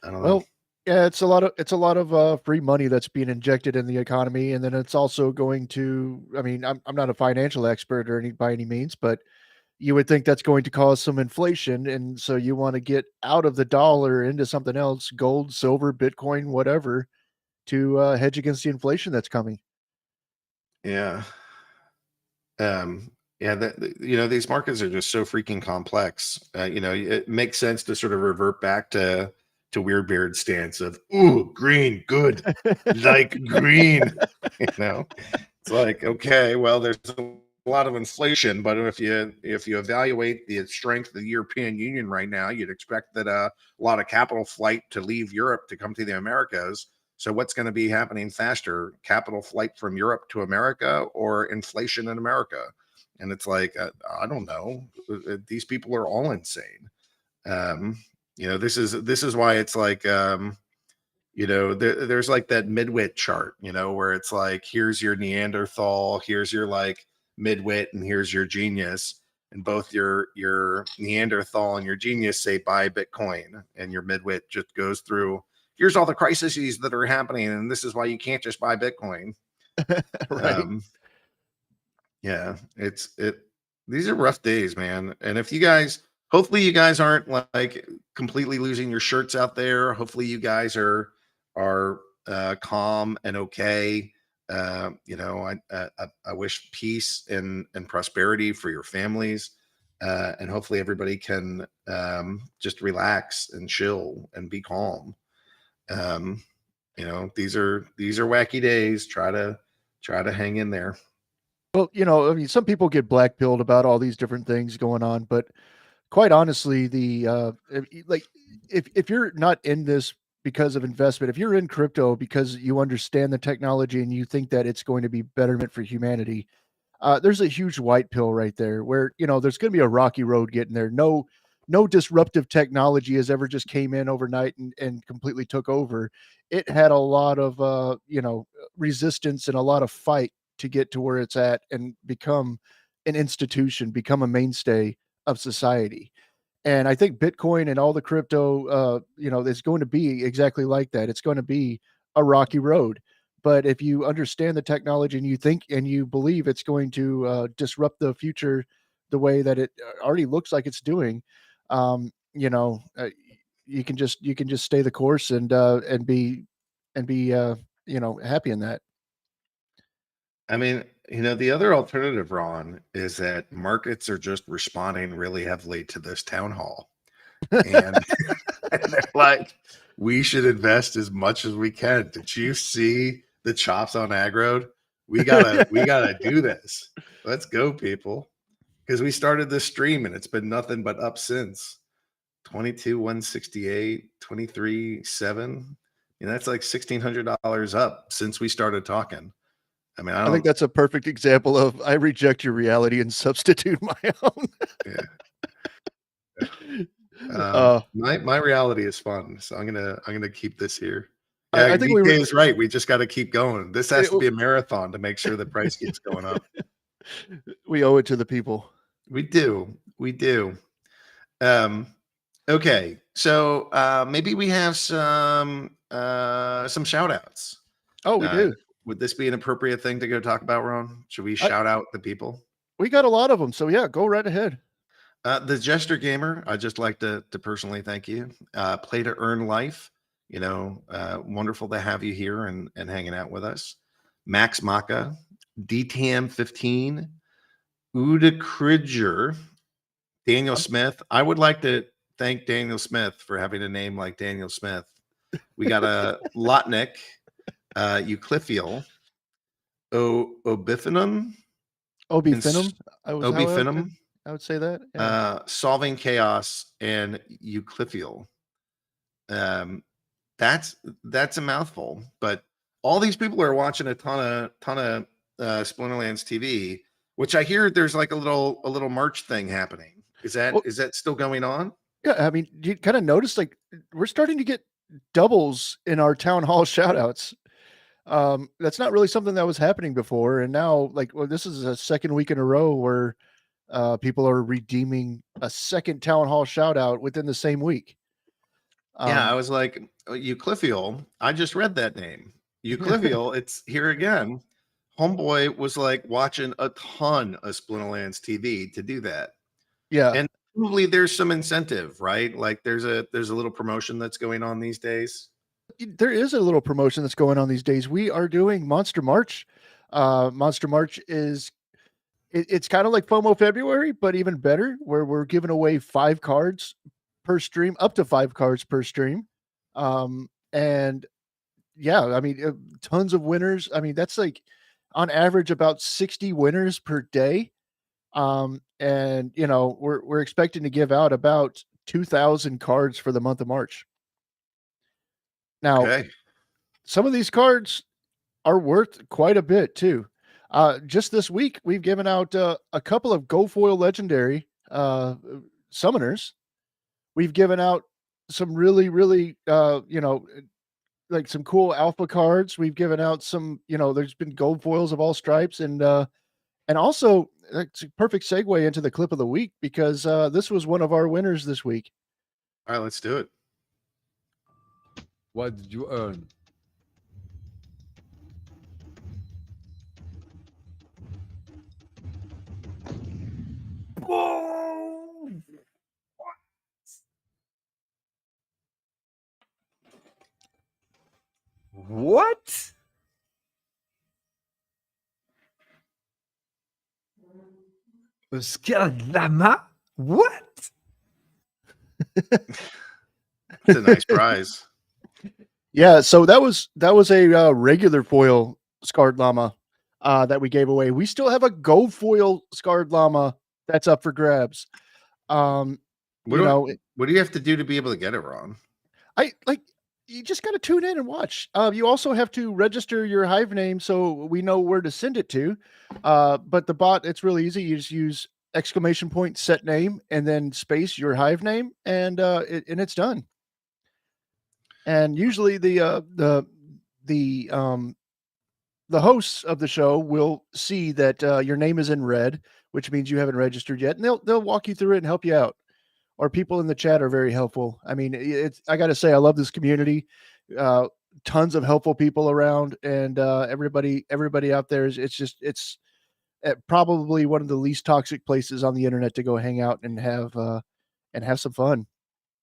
I don't know. Well, yeah, it's a lot of free money that's being injected in the economy, and then it's also going to. I mean, I'm not a financial expert or any by any means, but you would think that's going to cause some inflation, and so you want to get out of the dollar into something else, gold, silver, Bitcoin, whatever, to hedge against the inflation that's coming. Yeah. Um, yeah, these markets are just so freaking complex. It makes sense to sort of revert back to WeirdBeard's stance of, ooh, green, good, like green. It's like, okay, well, there's a lot of inflation, but if you evaluate the strength of the European Union right now, you'd expect that a lot of capital flight to leave Europe to come to the Americas. So what's going to be happening faster, capital flight from Europe to America or inflation in America? And it's like, I don't know. These people are all insane. Um, this is why it's like, there's like that midwit chart, where it's like, here's your Neanderthal, here's your like midwit, and here's your genius. And both your Neanderthal and your genius say buy Bitcoin, and your midwit just goes through, here's all the crises that are happening, and this is why you can't just buy Bitcoin. Right. Yeah, these are rough days, man. And if you guys, hopefully you guys aren't like completely losing your shirts out there. Hopefully you guys are calm and okay. I wish peace and prosperity for your families. And hopefully everybody can just relax and chill and be calm. These are wacky days. Try to hang in there. Well, I mean, some people get black pilled about all these different things going on, but quite honestly, if you're not in this because of investment, if you're in crypto because you understand the technology and you think that it's going to be betterment for humanity, there's a huge white pill right there where, there's going to be a rocky road getting there. No disruptive technology has ever just came in overnight and completely took over. It had a lot of, resistance and a lot of fight to get to where it's at and become an institution, become a mainstay of society. And I think Bitcoin and all the crypto, is going to be exactly like that. It's going to be a rocky road. But if you understand the technology and you think and you believe it's going to disrupt the future the way that it already looks like it's doing, um, you know, uh, you can just stay the course and be happy in that. I mean, the other alternative, Ron, is that markets are just responding really heavily to this town hall. And, and they're like, we should invest as much as we can. Did you see the chops on Ag Road? We gotta do this. Let's go, people. Because we started this stream and it's been nothing but up since. 22, 168, 23, 7. That's like $1,600 up since we started talking. I mean, I think that's a perfect example of I reject your reality and substitute my own. My reality is fun, so I'm gonna keep this here. I think BK is right. We just got to keep going. This has to be a marathon to make sure the price keeps going up. We owe it to the people. We do. Okay, so maybe we have some shout outs. Oh, we do. Would this be an appropriate thing to go talk about, Ron? Should we shout out the people? We got a lot of them, so yeah, go right ahead. The Jester Gamer, I'd just like to personally thank you. Play to Earn Life, wonderful to have you here and hanging out with us. Max Maka, DTAM 15, Uda Kridger, Daniel Smith. I would like to thank Daniel Smith for having a name like Daniel Smith. We got a Lotnik, Euclifiel, Obifinum. Obifinum. Obifinum. I would say that. Yeah. Solving Chaos and Euclifiel. That's a mouthful, but all these people are watching a ton of Splinterlands TV, which I hear there's like a little March thing happening. Is that still going on? Yeah, I mean, you kind of notice like we're starting to get doubles in our town hall shout outs. That's not really something that was happening before. And now this is a second week in a row where people are redeeming a second town hall shout out within the same week. I was like, Euclifiel. I just read that name. Euclifiel, it's here again. Homeboy was like watching a ton of Splinterlands TV to do that. Yeah. And probably there's some incentive, right? Like there's a little promotion that's going on these days. There is a little promotion that's going on these days. We are doing Monster March. Monster March is it's kind of like FOMO February, but even better, where we're giving away 5 cards per stream, up to 5 cards per stream. And yeah, I mean, tons of winners. I mean, that's like on average about 60 winners per day. And we're expecting to give out about 2,000 cards for the month of March. Now, some of these cards are worth quite a bit too. Just this week, we've given out a couple of Go Foil Legendary summoners. We've given out some really, really, like some cool alpha cards. We've given out some, there's been gold foils of all stripes, and also it's a perfect segue into the clip of the week because this was one of our winners this week. All right, let's do it. What did you earn? What? A scared llama? What? It's a nice prize. Yeah, so that was a regular foil Scarred Llama that we gave away. We still have a gold foil Scarred Llama that's up for grabs. What do you have to do to be able to get it, Ron? You just got to tune in and watch. You also have to register your Hive name so we know where to send it to. But the bot, it's really easy. You just use ! set name and then space your Hive name, and it's done. And usually the hosts of the show will see that your name is in red. which means you haven't registered yet, and they'll walk you through it and help you out. Or people in the chat are very helpful. I mean, I got to say, I love this community. Tons of helpful people around, and everybody out there it's probably one of the least toxic places on the internet to go hang out and have some fun.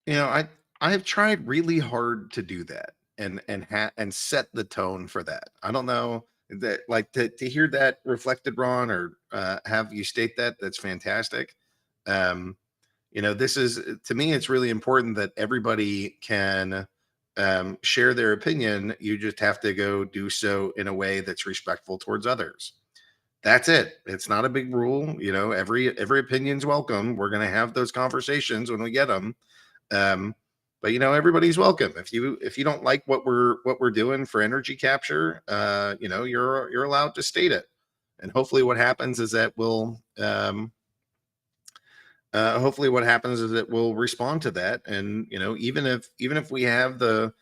I have tried really hard to do that and set the tone for that. I don't know that, like, to hear that reflected, Ron, or have you state that. That's fantastic. This is, to me, it's really important that everybody can share their opinion. You just have to go do so in a way that's respectful towards others. That's it. It's not a big rule. Every opinion's welcome. We're going to have those conversations when we get them. But everybody's welcome. If you don't like what we're doing for energy capture, you're allowed to state it. And hopefully what happens is that we'll respond to that. And even if we have the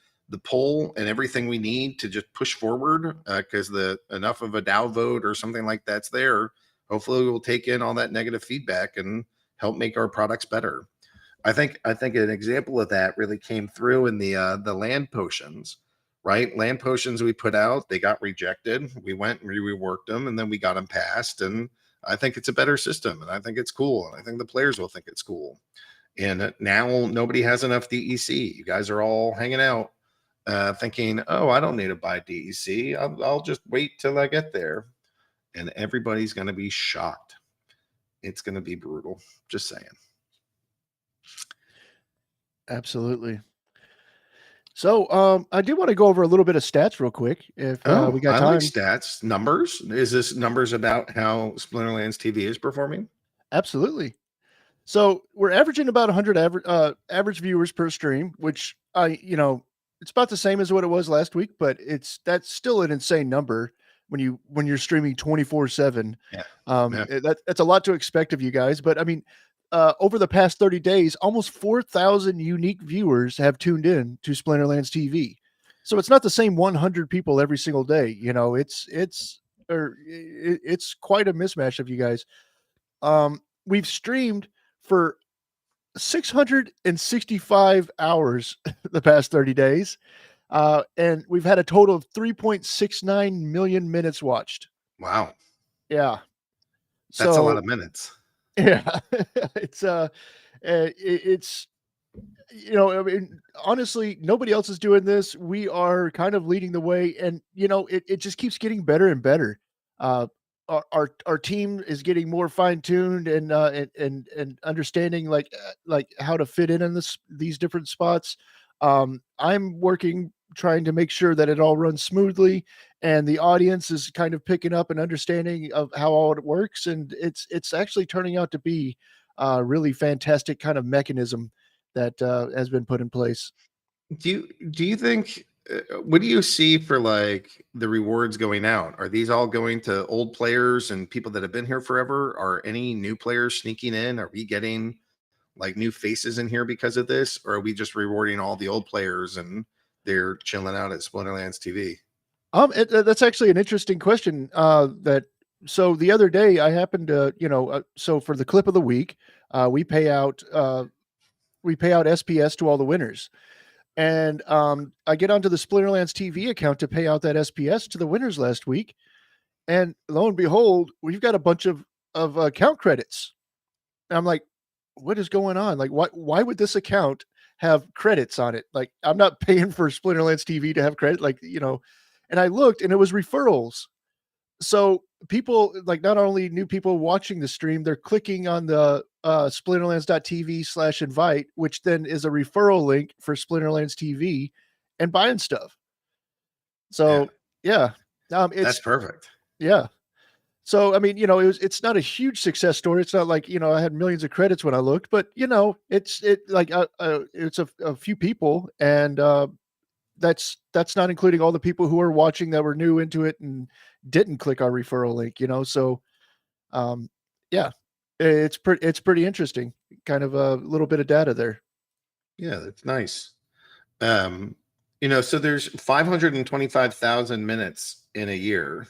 poll and everything we need to just push forward, because enough of a Dow vote or something like that's there, hopefully we'll take in all that negative feedback and help make our products better. I think an example of that really came through in the land potions, right? Land potions we put out, they got rejected. We went and reworked them, and then we got them passed. And I think it's a better system, and I think it's cool, and I think the players will think it's cool. And now nobody has enough DEC. You guys are all hanging out, thinking, "Oh, I don't need to buy DEC. I'll just wait till I get there." And everybody's going to be shocked. It's going to be brutal. Just saying. Absolutely. So I do want to go over a little bit of stats real quick if we got I time. like stats. Numbers. Is this numbers about how Splinterlands TV is performing? Absolutely. So we're averaging about 100 average viewers per stream, which it's about the same as what it was last week, but that's still an insane number when you're streaming 24/7. Yeah. That's a lot to expect of you guys, but I mean, over the past 30 days, almost 4,000 unique viewers have tuned in to Splinterlands TV. So it's not the same 100 people every single day. It's quite a mismatch of you guys. We've streamed for 665 hours the past 30 days. And we've had a total of 3.69 million minutes watched. Wow. Yeah. That's a lot of minutes. Yeah. It's I mean, honestly, nobody else is doing this. We are kind of leading the way, and it just keeps getting better and better. Our team is getting more fine-tuned and understanding like how to fit in these different spots. I'm working trying to make sure that it all runs smoothly, and the audience is kind of picking up and understanding of how all it works, and it's actually turning out to be a really fantastic kind of mechanism that has been put in place. Do you think? What do you see for like the rewards going out? Are these all going to old players and people that have been here forever? Are any new players sneaking in? Are we getting like new faces in here because of this, or are we just rewarding all the old players and they're chilling out at Splinterlands TV? That's actually an interesting question. So the other day I happened to, so for the clip of the week, we pay out SPS to all the winners. And I get onto the Splinterlands TV account to pay out that SPS to the winners last week. And lo and behold, we've got a bunch of account credits. And I'm like, what is going on? Like, why would this account have credits on it? Like, I'm not paying for Splinterlands TV to have credit. Like, and I looked and it was referrals. So people, like, not only new people watching the stream, they're clicking on the splinterlands.tv/invite, which then is a referral link for Splinterlands TV, and buying stuff. So yeah, That's perfect. Yeah. So I mean, it's not a huge success story. It's not like I had millions of credits when I looked, but it's a few people, and that's not including all the people who are watching that were new into it and didn't click our referral link, so yeah, it's pretty interesting. Kind of a little bit of data there. Yeah, that's nice. So there's 525,000 minutes in a year,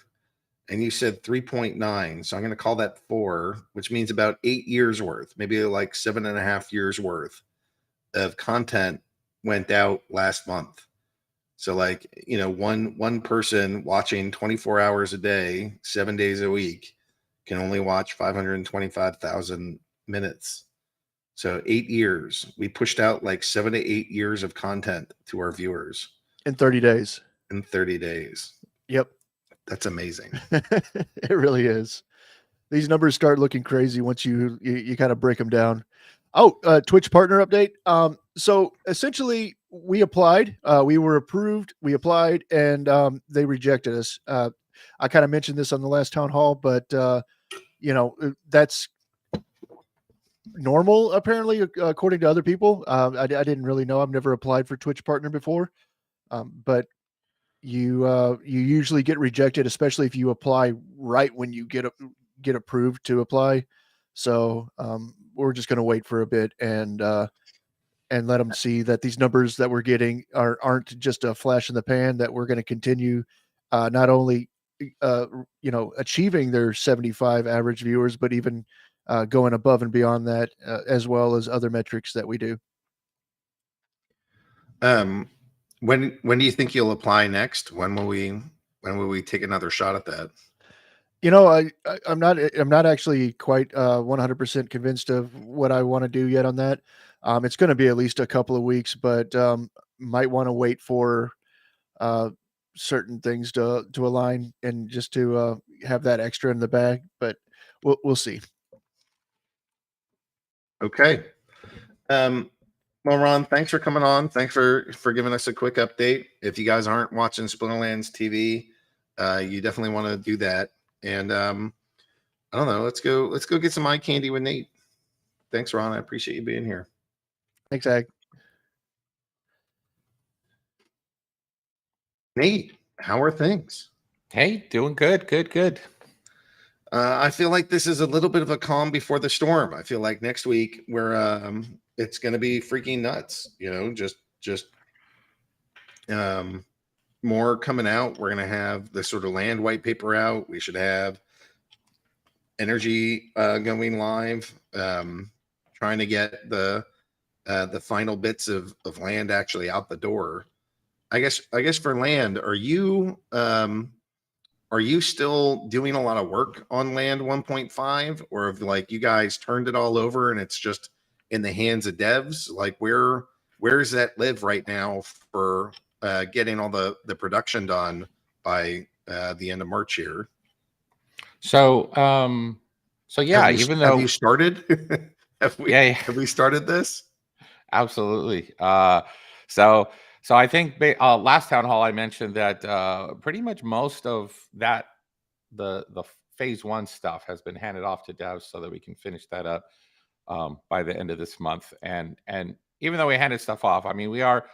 and you said 3.9. So I'm going to call that 4, which means about 8 years worth, maybe like 7.5 years worth of content went out last month. So like, one person watching 24 hours a day, 7 days a week can only watch 525,000 minutes. So 8 years. We pushed out like 7 to 8 years of content to our viewers in 30 days. in 30 days. Yep. That's amazing. It really is. These numbers start looking crazy once you kind of break them down. Oh, Twitch partner update. So essentially we applied, we were approved, we applied, and they rejected us. I kind of mentioned this on the last town hall, but that's normal apparently, according to other people. I didn't really know. I've never applied for Twitch partner before, but you usually get rejected, especially if you apply right when you get approved to apply. So we're just going to wait for a bit and let them see that these numbers that we're getting aren't just a flash in the pan, that we're going to continue not only achieving their 75 average viewers, but even going above and beyond that, as well as other metrics that we do. When do you think you'll apply next? When will we take another shot at that? I'm not actually quite 100% convinced of what I want to do yet on that. It's going to be at least a couple of weeks, but might want to wait for certain things to align and just to have that extra in the bag. But we'll see. Okay. Well, Ron, thanks for coming on. Thanks for giving us a quick update. If you guys aren't watching Splinterlands TV, you definitely want to do that. And I don't know. Let's go get some eye candy with Nate. Thanks, Ron. I appreciate you being here. Thanks, Ag. Nate, how are things? Hey, doing good. I feel like this is a little bit of a calm before the storm. I feel like next week it's going to be freaking nuts. Just more coming out. We're going to have the sort of land white paper out. We should have energy going live. Trying to get the final bits of land actually out the door. I guess for land, are you still doing a lot of work on land 1.5, or have like you guys turned it all over and it's just in the hands of devs? Like where does that live right now for getting all the production done by the end of March here? So yeah, have you started? Have we started this? Absolutely. So I think last town hall I mentioned that pretty much most of that the phase 1 stuff has been handed off to devs so that we can finish that up by the end of this month. And even though we handed stuff off, I mean, we are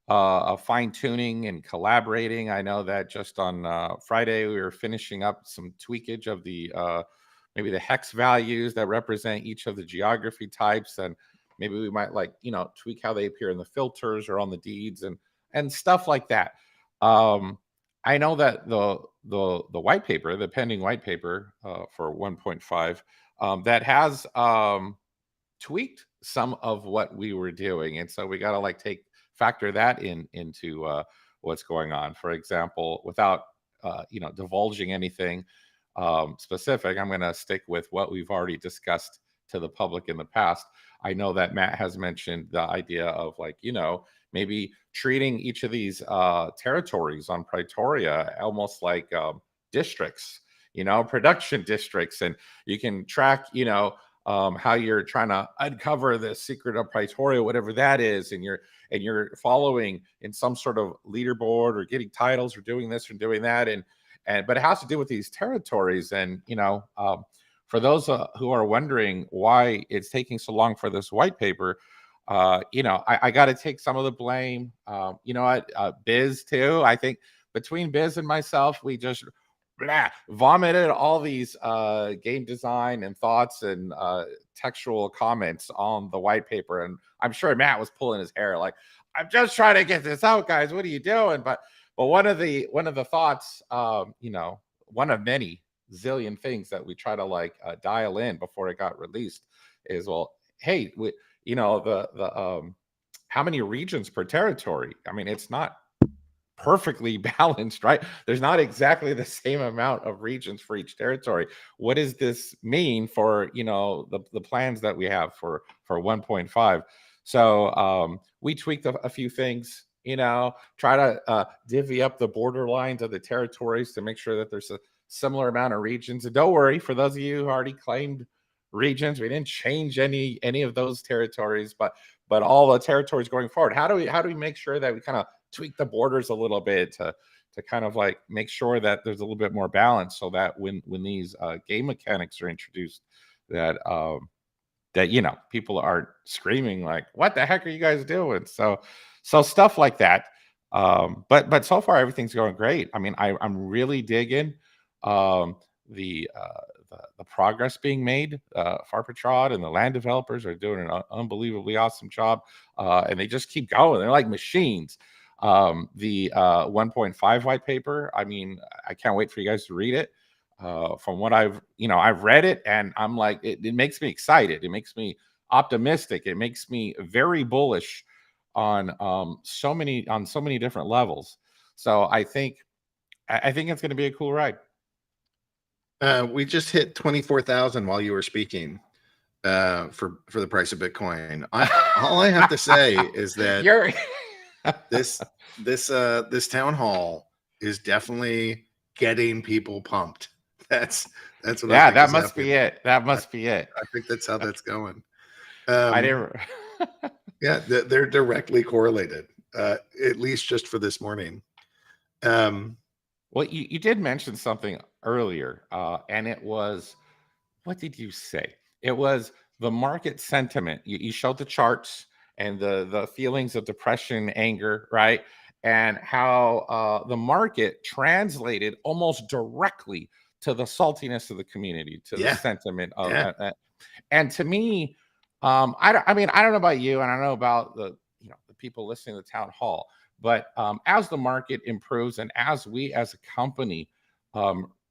fine tuning and collaborating. I know that just on Friday we were finishing up some tweakage of the maybe the hex values that represent each of the geography types, and maybe we might tweak how they appear in the filters or on the deeds and stuff like that. I know that the white paper, the pending white paper for 1.5, that has tweaked some of what we were doing, and so we got to factor that into what's going on. For example, without divulging anything specific, I'm going to stick with what we've already discussed to the public in the past. I know that Matt has mentioned the idea of maybe treating each of these territories on Praetoria almost like districts, production districts, and you can track, how you're trying to uncover the secret of Praetoria, whatever that is, and you're following in some sort of leaderboard or getting titles or doing this or doing that, but it has to do with these territories. And for those who are wondering why it's taking so long for this white paper, I got to take some of the blame. Biz too. I think between Biz and myself, we just vomited all these game design and thoughts and textual comments on the white paper. And I'm sure Matt was pulling his hair like, I'm just trying to get this out, guys. What are you doing? But one of the thoughts, one of many zillion things that we try to like dial in before it got released is, well, hey, the how many regions per territory? I mean, it's not perfectly balanced, right? There's not exactly the same amount of regions for each territory. What does this mean for the plans that we have for 1.5? So we tweaked a few things, try to divvy up the border lines of the territories to make sure that there's a similar amount of regions. And don't worry, for those of you who already claimed regions, we didn't change any of those territories, but all the territories going forward. How do we make sure that we kind of tweak the borders a little bit to kind of like make sure that there's a little bit more balance, so that when these game mechanics are introduced, that people aren't screaming like, what the heck are you guys doing? So stuff like that. But so far everything's going great. I mean, I'm really digging the progress being made. Farpatrod and the land developers are doing an unbelievably awesome job, and they just keep going. They're like machines. The 1.5 white paper, I mean, I can't wait for you guys to read it. From what I've read it, and I'm like, it makes me excited. It makes me optimistic. It makes me very bullish on so many different levels. So I think it's going to be a cool ride. We just hit 24,000 while you were speaking for the price of Bitcoin. All I have to say is that this town hall is definitely getting people pumped. That's what. Yeah, that must be it. That must be it. I think that's how that's going. I never. Yeah, they're directly correlated, at least just for this morning. Well, you did mention something earlier, and it was, what did you say? It was the market sentiment. You showed the charts and the feelings of depression, anger, right? And how the market translated almost directly to the saltiness of the community, to the sentiment of, and to me, I don't know about you, and I don't know about the people listening to the town hall, but as the market improves and as we as a company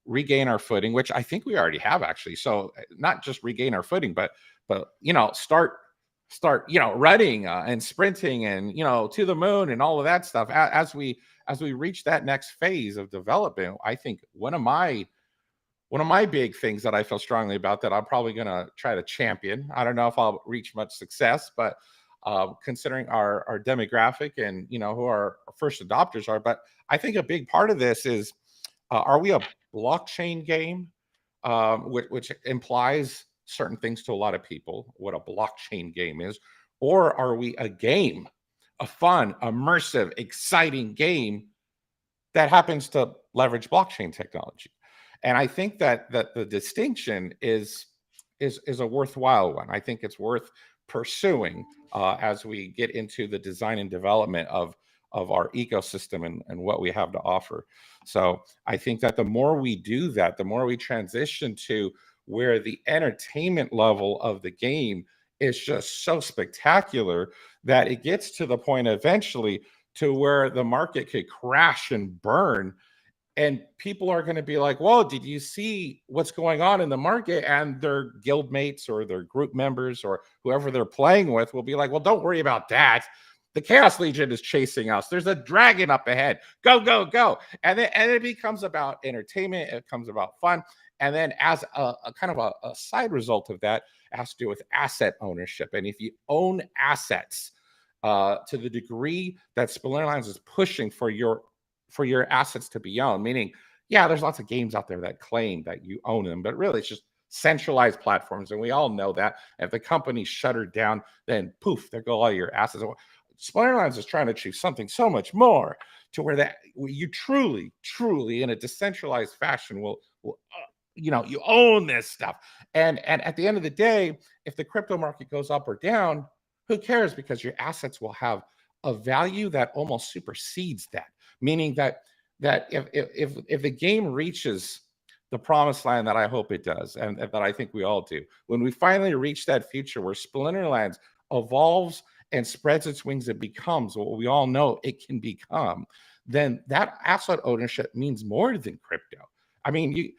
regain our footing, which I think we already have actually, so not just regain our footing, but start running and sprinting and to the moon and all of that stuff, as we reach that next phase of development. I think one of my big things that I feel strongly about, that I'm probably going to try to champion. I don't know if I'll reach much success, but considering our demographic and who our first adopters are, but I think a big part of this is, are we a blockchain game, which implies certain things to a lot of people, what a blockchain game is, or are we a game, a fun, immersive, exciting game that happens to leverage blockchain technology? And I think that the distinction is a worthwhile one. I think it's worth pursuing as we get into the design and development of our ecosystem and what we have to offer. So I think that the more we do that, the more we transition to where the entertainment level of the game is just so spectacular that it gets to the point eventually to where the market could crash and burn. And people are going to be like, whoa, did you see what's going on in the market? And their guild mates or their group members or whoever they're playing with will be like, well, don't worry about that. The Chaos Legion is chasing us. There's a dragon up ahead. Go, go, go. And it becomes about entertainment. It becomes about fun. And then as a kind of a side result of that, it has to do with asset ownership. And if you own assets to the degree that Splinterlands is pushing for your assets to be owned, meaning, yeah, there's lots of games out there that claim that you own them, but really it's just centralized platforms. And we all know that if the company's shuttered down, then poof, there go all your assets. Splinterlands is trying to achieve something so much more, to where you truly in a decentralized fashion will you own this stuff. And at the end of the day, if the crypto market goes up or down, who cares? Because your assets will have a value that almost supersedes that. Meaning that if the game reaches the promised land that I hope it does, and that I think we all do, when we finally reach that future where Splinterlands evolves and spreads its wings and becomes what we all know it can become, then that asset ownership means more than crypto. I mean,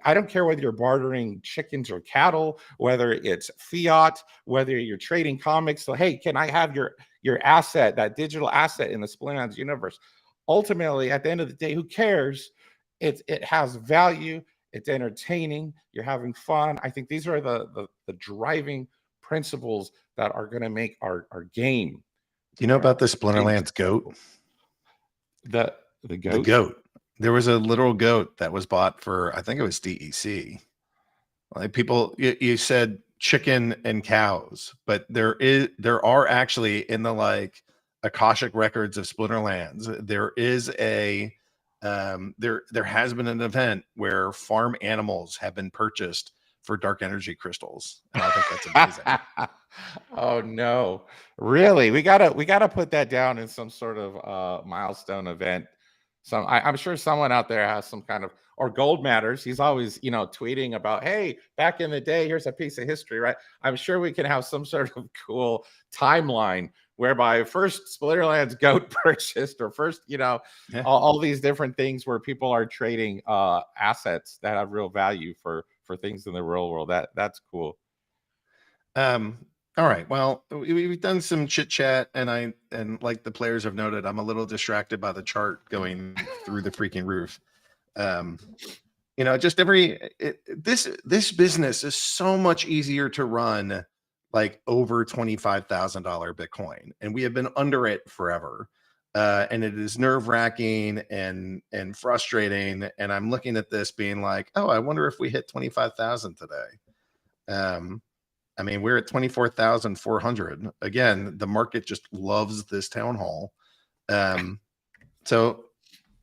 I don't care whether you're bartering chickens or cattle, whether it's fiat, whether you're trading comics. So, hey, can I have your asset, that digital asset in the Splinterlands universe? Ultimately, at the end of the day, who cares? It has value. It's entertaining. You're having fun. I think these are the driving principles that are going to make our game. Do you know about the Splinterlands goat? The goat? The goat. There was a literal goat that was bought for, I think it was DEC. Like people, you said chicken and cows, but there are actually in the like Akashic records of Splinterlands, there is a there has been an event where farm animals have been purchased for dark energy crystals, and I think that's amazing. Oh no, really? We gotta put that down in some sort of milestone event. I'm sure someone out there has some kind of, or Gold Matters. He's always, tweeting about, hey, back in the day, here's a piece of history, right? I'm sure we can have some sort of cool timeline whereby first Splinterlands goat purchased, or first, all these different things where people are trading assets that have real value for things in the real world. That's cool. All right. Well, we've done some chit chat, and like the players have noted, I'm a little distracted by the chart going through the freaking roof. Just this business is so much easier to run, like over $25,000 Bitcoin, and we have been under it forever. And it is nerve-wracking and frustrating. And I'm looking at this being like, oh, I wonder if we hit 25,000 today. I mean, we're at 24,400. Again, the market just loves this town hall. So,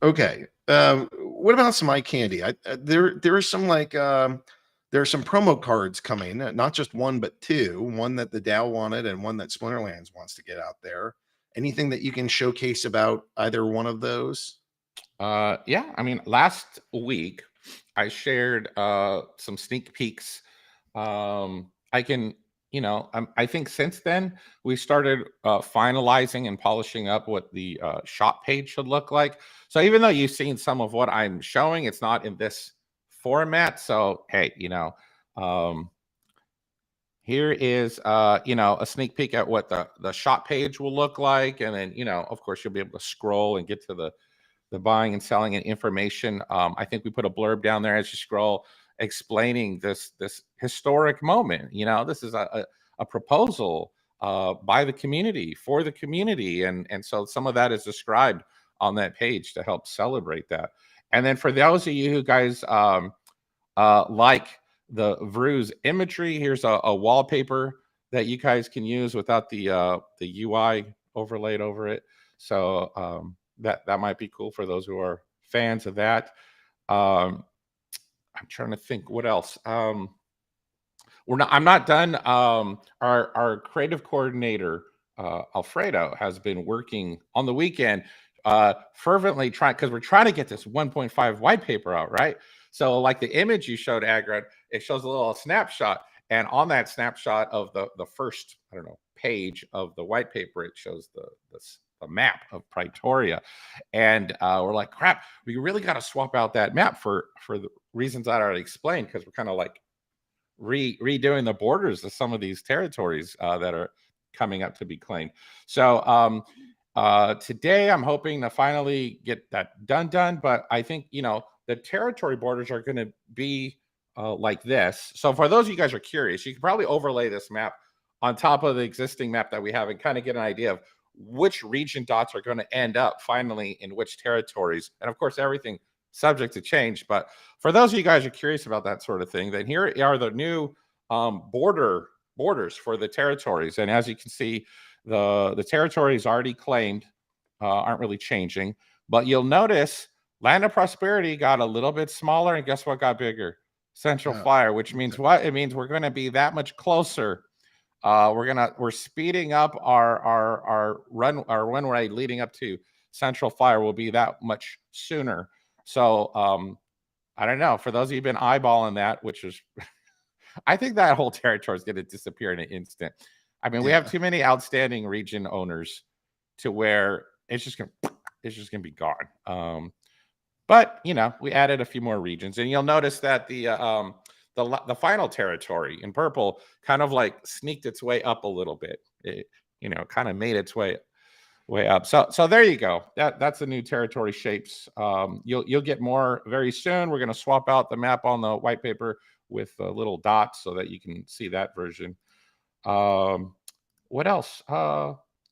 okay. What about some eye candy? There are some there are some promo cards coming, not just one, but two. One that the DAO wanted and one that Splinterlands wants to get out there. Anything that you can showcase about either one of those? Yeah. I mean, last week I shared some sneak peeks. I think since then we started finalizing and polishing up what the shop page should look like. So even though you've seen some of what I'm showing, it's not in this format. So, hey, here is, a sneak peek at what the shop page will look like. And then, of course, you'll be able to scroll and get to the buying and selling and information. I think we put a blurb down there as you scroll, explaining this historic moment. This is a proposal by the community for the community, and so some of that is described on that page to help celebrate that. And then for those of you who guys like the Vroo's imagery, here's a wallpaper that you guys can use without the UI overlaid over it. So that might be cool for those who are fans of that. I'm trying to think what else. I'm not done. Our creative coordinator, Alfredo, has been working on the weekend, fervently because we're trying to get this 1.5 white paper out, right? So like the image you showed, Agrid, it shows a little snapshot. And on that snapshot of the first, page of the white paper, it shows the map of Pretoria. And we're like, crap, we really got to swap out that map for the reasons I already explained, because we're kind of like redoing the borders of some of these territories that are coming up to be claimed. So today I'm hoping to finally get that done. But I think, the territory borders are going to be like this. So for those of you guys who are curious, you can probably overlay this map on top of the existing map that we have and kind of get an idea of which region dots are going to end up finally in which territories. And of course, everything subject to change. But for those of you guys who are curious about that sort of thing, then here are the new borders for the territories. And as you can see, the territories already claimed aren't really changing. But you'll notice Land of Prosperity got a little bit smaller, and guess what got bigger? Central Flyer, which means what? It means we're going to be that much closer. We're speeding up our run rate leading up to Central Flyer will be that much sooner. So I don't know. For those of you who've been eyeballing that, which is, I think that whole territory is going to disappear in an instant. I mean, we have too many outstanding region owners to where it's just going to be gone. But we added a few more regions, and you'll notice that the final territory in purple kind of like sneaked its way up a little bit. It kind of made its way up. So there you go. That's the new territory shapes. You'll get more very soon. We're going to swap out the map on the white paper with little dots so that you can see that version. What else?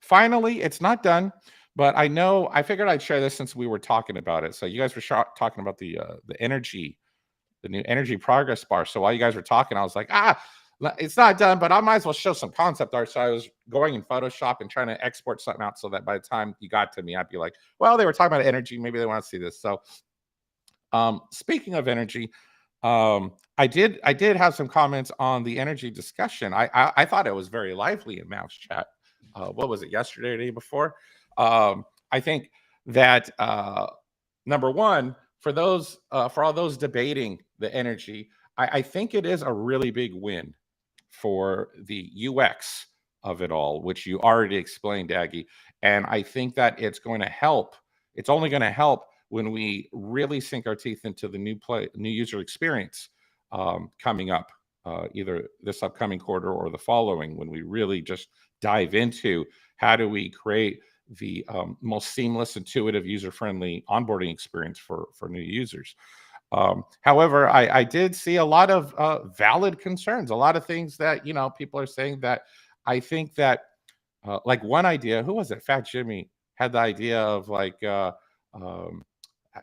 Finally, it's not done, but I figured I'd share this since we were talking about it. So you guys were talking about the energy, the new energy progress bar. So while you guys were talking, I was like, it's not done, but I might as well show some concept art. So I was going in Photoshop and trying to export something out so that by the time you got to me, I'd be like, well, they were talking about energy. Maybe they want to see this. So speaking of energy, I did have some comments on the energy discussion. I thought it was very lively in Mouse Chat. What was it, yesterday or the day before? I think that number one, for all those debating the energy, I think it is a really big win for the UX of it all, which you already explained, Aggy. And I think that it's going to help. It's only going to help when we really sink our teeth into the new user experience coming up, either this upcoming quarter or the following, when we really just dive into how do we create the most seamless, intuitive, user-friendly onboarding experience for new users. However, I did see a lot of valid concerns, a lot of things that people are saying that I think that like one idea, who was it? Fat Jimmy had the idea of like,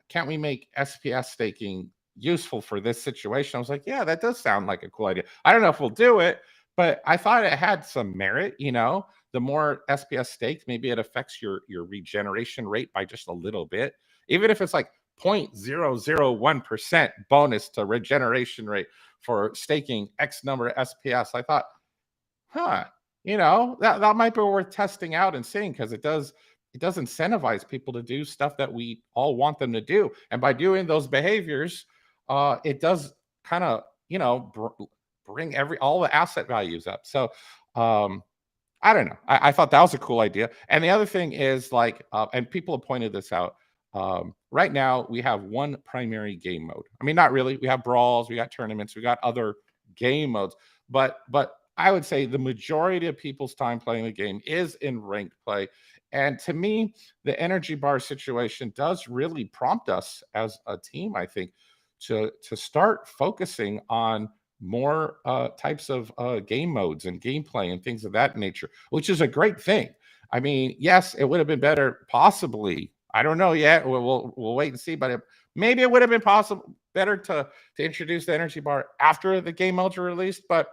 can't we make SPS staking useful for this situation? I was like, yeah, that does sound like a cool idea. I don't know if we'll do it, but I thought it had some merit. The more SPS staked, maybe it affects your regeneration rate by just a little bit, even if it's like 0.001% bonus to regeneration rate for staking X number of SPS. I thought, that might be worth testing out and seeing, because it does incentivize people to do stuff that we all want them to do. And by doing those behaviors, it does kind of, bring all the asset values up. So I don't know. I thought that was a cool idea. And the other thing is like, and people have pointed this out, right now we have one primary game mode. I mean, not really. We have brawls, we got tournaments, we got other game modes, but I would say the majority of people's time playing the game is in ranked play. And to me, the energy bar situation does really prompt us as a team, I think, to start focusing on more types of game modes and gameplay and things of that nature, which is a great thing. I mean, yes, it would have been better, possibly. I don't know yet. We'll wait and see. But maybe it would have been better to introduce the energy bar after the game modes are released. But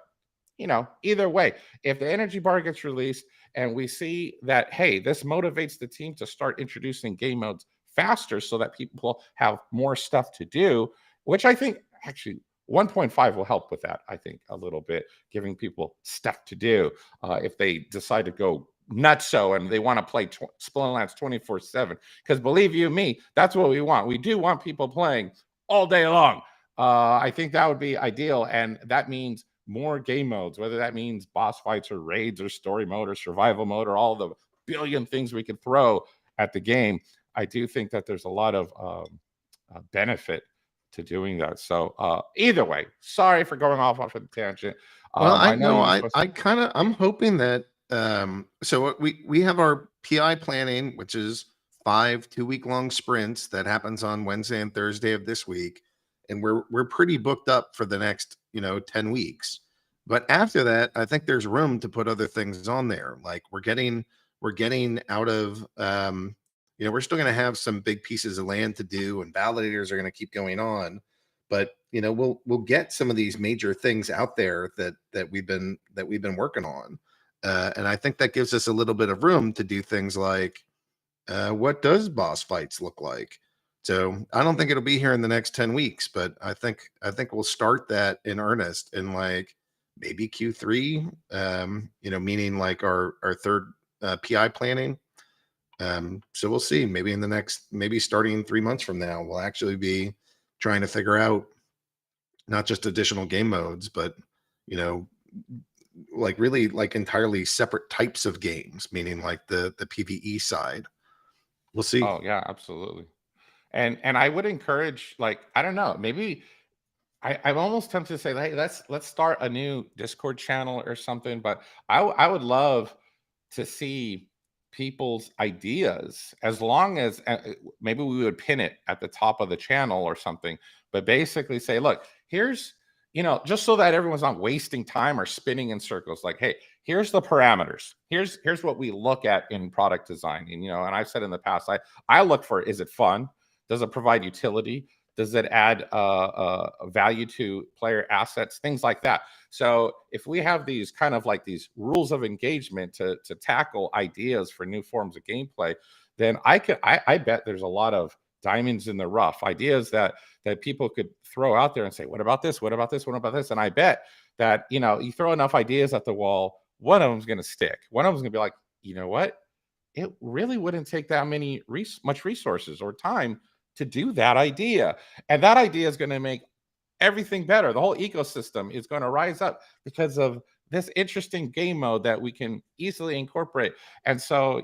either way, if the energy bar gets released and we see that, hey, this motivates the team to start introducing game modes faster so that people have more stuff to do, which I think actually 1.5 will help with that, I think, a little bit, giving people stuff to do if they decide to go nutso and they want to play Splinterlands 24/7. Because believe you me, that's what we want. We do want people playing all day long. I think that would be ideal, and that means more game modes, whether that means boss fights or raids or story mode or survival mode or all the billion things we could throw at the game. I do think that there's a lot of benefit to doing that. So either way, sorry for going off of the tangent. Well, I'm hoping that so we have our PI planning, which is 5 2-week-long sprints that happens on Wednesday and Thursday of this week, and we're pretty booked up for the next 10 weeks. But after that, I think there's room to put other things on there. Like we're getting out of we're still going to have some big pieces of land to do, and validators are going to keep going on, but we'll get some of these major things out there that we've been working on, and I think that gives us a little bit of room to do things like what does boss fights look like. So I don't think it'll be here in the next 10 weeks, but I think we'll start that in earnest in like maybe Q3, meaning like our third PI planning. So we'll see. Maybe starting 3 months from now, we'll actually be trying to figure out not just additional game modes, but like really like entirely separate types of games, meaning like the PvE side. We'll see. Oh yeah, absolutely. And I would encourage, like, I don't know, maybe I'm almost tempted to say, hey, let's start a new Discord channel or something. But I would love to see people's ideas, as long as maybe we would pin it at the top of the channel or something, but basically say, look, here's, just so that everyone's not wasting time or spinning in circles, like, hey, here's the parameters, here's what we look at in product design. And and I've said in the past, I look for, is it fun, does it provide utility, does it add value to player assets, things like that. So if we have these kind of like these rules of engagement to tackle ideas for new forms of gameplay, then I bet there's a lot of diamonds in the rough, ideas that people could throw out there and say, what about this? What about this? What about this? And I bet that, you throw enough ideas at the wall, one of them's going to stick. One of them's going to be like, you know what? It really wouldn't take that much resources or time to do that idea. And that idea is going to make everything better. The whole ecosystem is going to rise up because of this interesting game mode that we can easily incorporate. And so,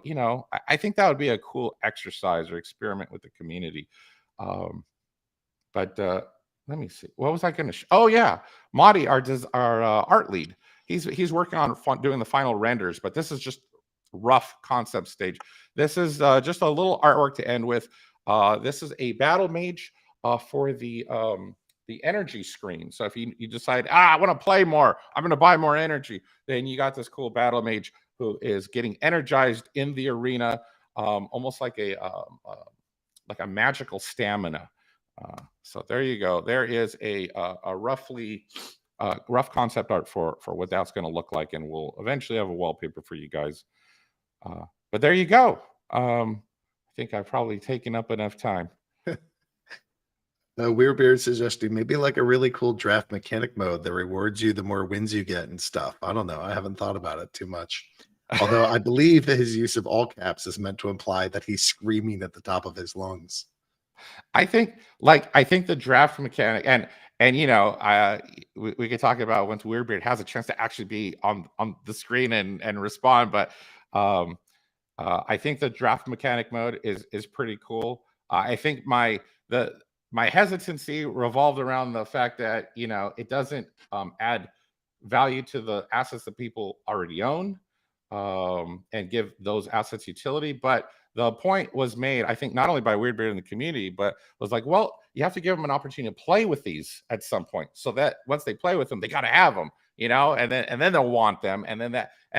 I think that would be a cool exercise or experiment with the community. But let me see. What was I going to oh yeah, Marty, our art lead. He's working on doing the final renders, but this is just rough concept stage. This is just a little artwork to end with. This is a battle mage for the energy screen. So if you decide, I want to play more, I'm going to buy more energy, then you got this cool battle mage who is getting energized in the arena, almost like a magical stamina. So there you go. There is a roughly rough concept art for what that's going to look like, and we'll eventually have a wallpaper for you guys. But there you go. I think I've probably taken up enough time. WeirdBeard suggesting maybe like a really cool draft mechanic mode that rewards you the more wins you get and stuff. I don't know. I haven't thought about it too much. Although I believe that his use of all caps is meant to imply that he's screaming at the top of his lungs. I think the draft mechanic, and we could talk about once WeirdBeard has a chance to actually be on the screen and respond. But I think the draft mechanic mode is pretty cool. I think my hesitancy revolved around the fact that it doesn't add value to the assets that people already own, and give those assets utility. But the point was made, I think, not only by WeirdBeard in the community, but was like, well, you have to give them an opportunity to play with these at some point, so that once they play with them, they got to have them, and then they'll want them, and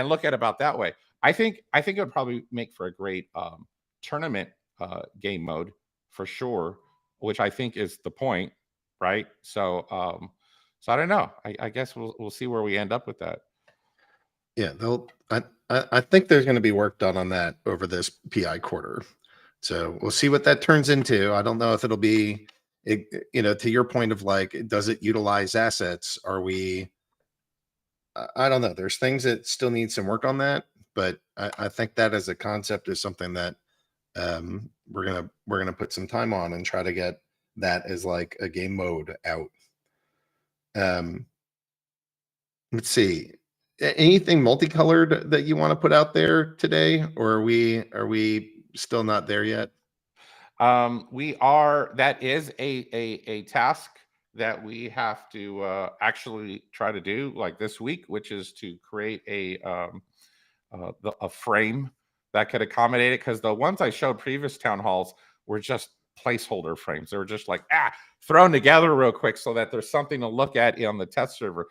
look at it about that way. I think it would probably make for a great tournament game mode for sure, which I think is the point, right? So I don't know. I guess we'll see where we end up with that. Yeah, I think there's going to be work done on that over this PI quarter. So we'll see what that turns into. I don't know if it'll be, to your point of like, does it utilize assets? Are we? I don't know. There's things that still need some work on that, but I think that as a concept is something that we're gonna put some time on and try to get that as like a game mode out. Let's see. Anything multicolored that you want to put out there today, or are we still not there yet? We are. That is a task that we have to actually try to do like this week, which is to create a frame that could accommodate it, because the ones I showed previous town halls were just placeholder frames. They were just like thrown together real quick so that there's something to look at on the test server.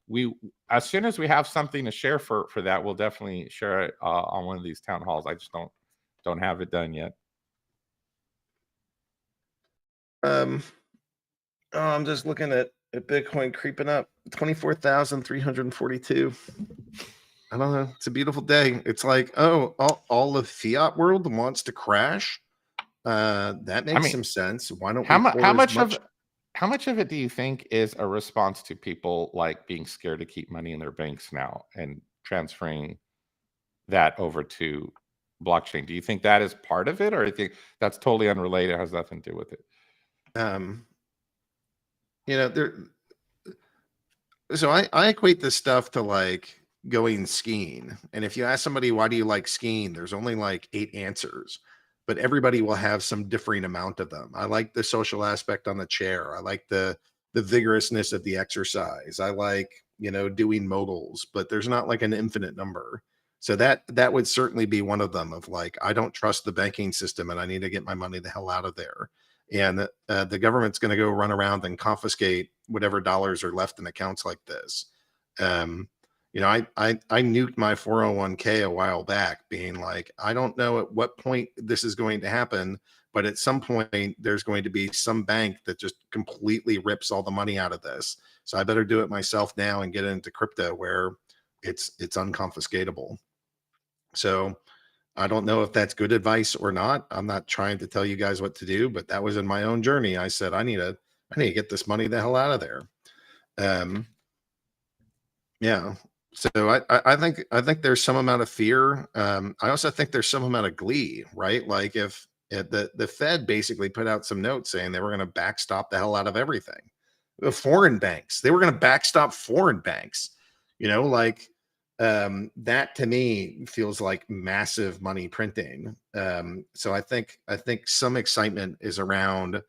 We, as soon as we have something to share for that, we'll definitely share it on one of these town halls. I just don't have it done yet. I'm just looking at Bitcoin creeping up 24,342. I don't know. It's a beautiful day. It's like, all of fiat world wants to crash. That makes some sense. Why don't how much of it do you think is a response to people like being scared to keep money in their banks now and transferring that over to blockchain? Do you think that is part of it, or do you think that's totally unrelated, has nothing to do with it? So I equate this stuff to like going skiing. And if you ask somebody, why do you like skiing? There's only like 8 answers. but everybody will have some differing amount of them. I like the social aspect on the chair. I like the vigorousness of the exercise. I like, doing moguls, but there's not like an infinite number. So that would certainly be one of them, of like, I don't trust the banking system and I need to get my money the hell out of there. And the government's going to go run around and confiscate whatever dollars are left in accounts like this. I nuked my 401k a while back, being like, I don't know at what point this is going to happen, but at some point there's going to be some bank that just completely rips all the money out of this. So I better do it myself now and get into crypto where it's unconfiscatable. So I don't know if that's good advice or not. I'm not trying to tell you guys what to do, but that was in my own journey. I said, I need to get this money the hell out of there. Yeah. So I think there's some amount of fear. I also think there's some amount of glee, right? Like if the Fed basically put out some notes saying they were going to backstop the hell out of everything. The foreign banks, they were going to backstop foreign banks, that to me feels like massive money printing. So I think some excitement is around,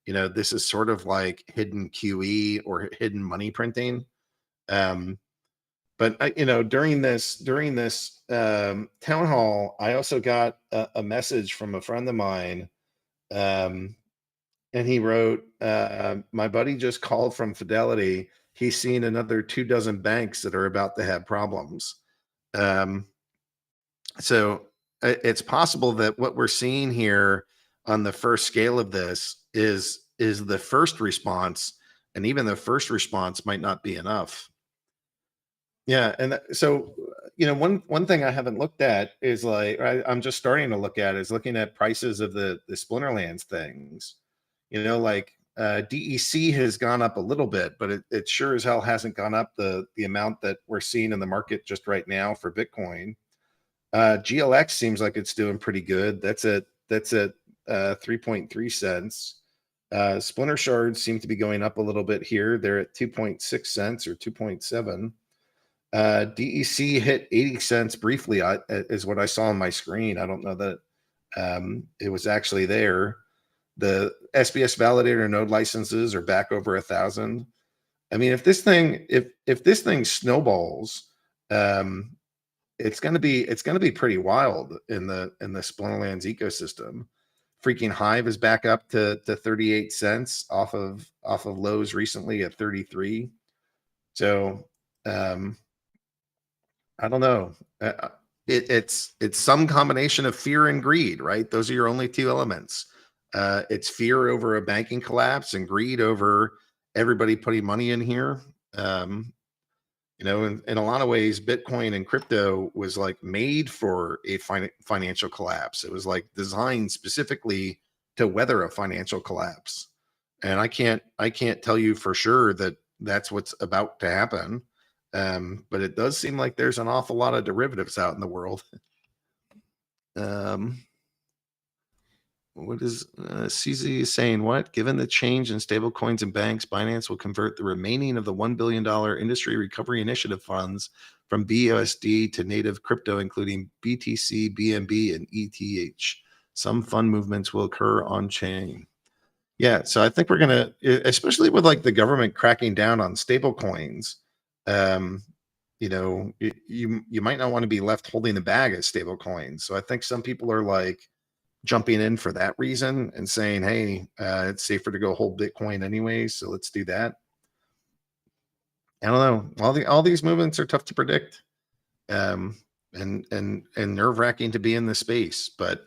this is sort of like hidden QE or hidden money printing. But during this town hall, I also got a message from a friend of mine, and he wrote, "My buddy just called from Fidelity. He's seen another 24 banks that are about to have problems." So it's possible that what we're seeing here on the first scale of this is the first response, and even the first response might not be enough. Yeah, and so one thing I haven't looked at is like I'm just starting to look at is looking at prices of the Splinterlands things. DEC has gone up a little bit, but it sure as hell hasn't gone up the amount that we're seeing in the market just right now for Bitcoin. GLX seems like it's doing pretty good. That's at 3.3 cents. Splinter shards seem to be going up a little bit here. They're at 2.6 cents or 2.7. DEC hit 80 cents briefly, is what I saw on my screen. I don't know that it was actually there. The SBS validator node licenses are back over 1,000. I mean, if this thing snowballs, it's gonna be pretty wild in the Splinterlands ecosystem. Freaking Hive is back up to 38 cents off of lows recently at 33. So I don't know. It's some combination of fear and greed, right? Those are your only two elements. It's fear over a banking collapse and greed over everybody putting money in here. In a lot of ways, Bitcoin and crypto was like made for a financial collapse. It was like designed specifically to weather a financial collapse. And I can't tell you for sure that that's what's about to happen. But it does seem like there's an awful lot of derivatives out in the world. What is CZ saying? What? Given the change in stable coins and banks, Binance will convert the remaining of the $1 billion industry recovery initiative funds from BUSD to native crypto, including BTC, BNB, and ETH. Some fund movements will occur on chain. Yeah, so I think we're gonna, especially with like the government cracking down on stable coins. You might not want to be left holding the bag of stable coins. So I think some people are like jumping in for that reason and saying, hey, it's safer to go hold Bitcoin anyway, so let's do that. I don't know. All these movements are tough to predict, and nerve-wracking to be in the space. But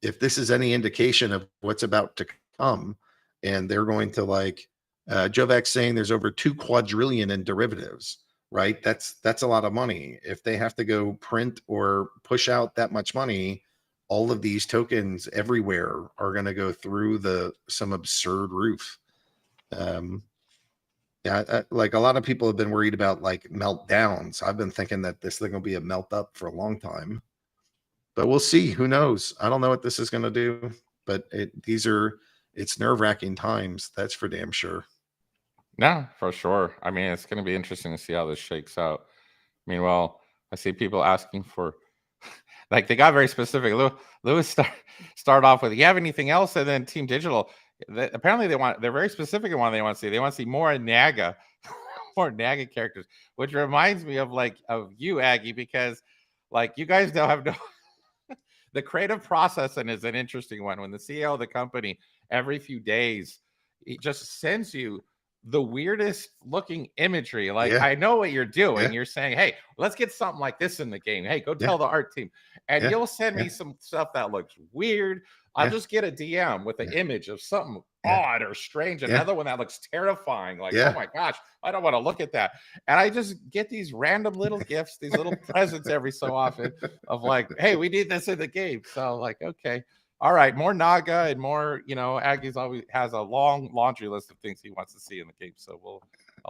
if this is any indication of what's about to come, and they're going to like Jovac's saying there's over 2 quadrillion in derivatives, right? That's a lot of money. If they have to go print or push out that much money, all of these tokens everywhere are going to go through some absurd roof. Like a lot of people have been worried about like meltdowns. I've been thinking that this thing will be a melt up for a long time, but we'll see. Who knows? I don't know what this is going to do, but it's nerve-wracking times. That's for damn sure. No, for sure. I mean, it's going to be interesting to see how this shakes out. Meanwhile, I see people asking for like they got very specific. Lewis started off with, "You have anything else?" And then Team Digital, apparently they're very specific in what they want to see. They want to see more Naga, more Naga characters, which reminds me of you, Aggy, because like you guys now have no. The creative processing is an interesting one. When the CEO of the company every few days he just sends you the weirdest looking imagery. Like, Yeah. I know what you're doing. Yeah. You're saying, hey, let's get something like this in the game. Hey, go Yeah. tell the art team. And Yeah. you'll send Yeah. me some stuff that looks weird. I'll Yeah. just get a DM with an image of something Yeah. odd or strange. Yeah. Another one that looks terrifying. Like, Yeah. oh my gosh, I don't want to look at that. And I just get these random little gifts, these little presents every so often of like, hey, we need this in the game. So like, okay. All right, more Naga and more, Aggies always has a long laundry list of things he wants to see in the game. So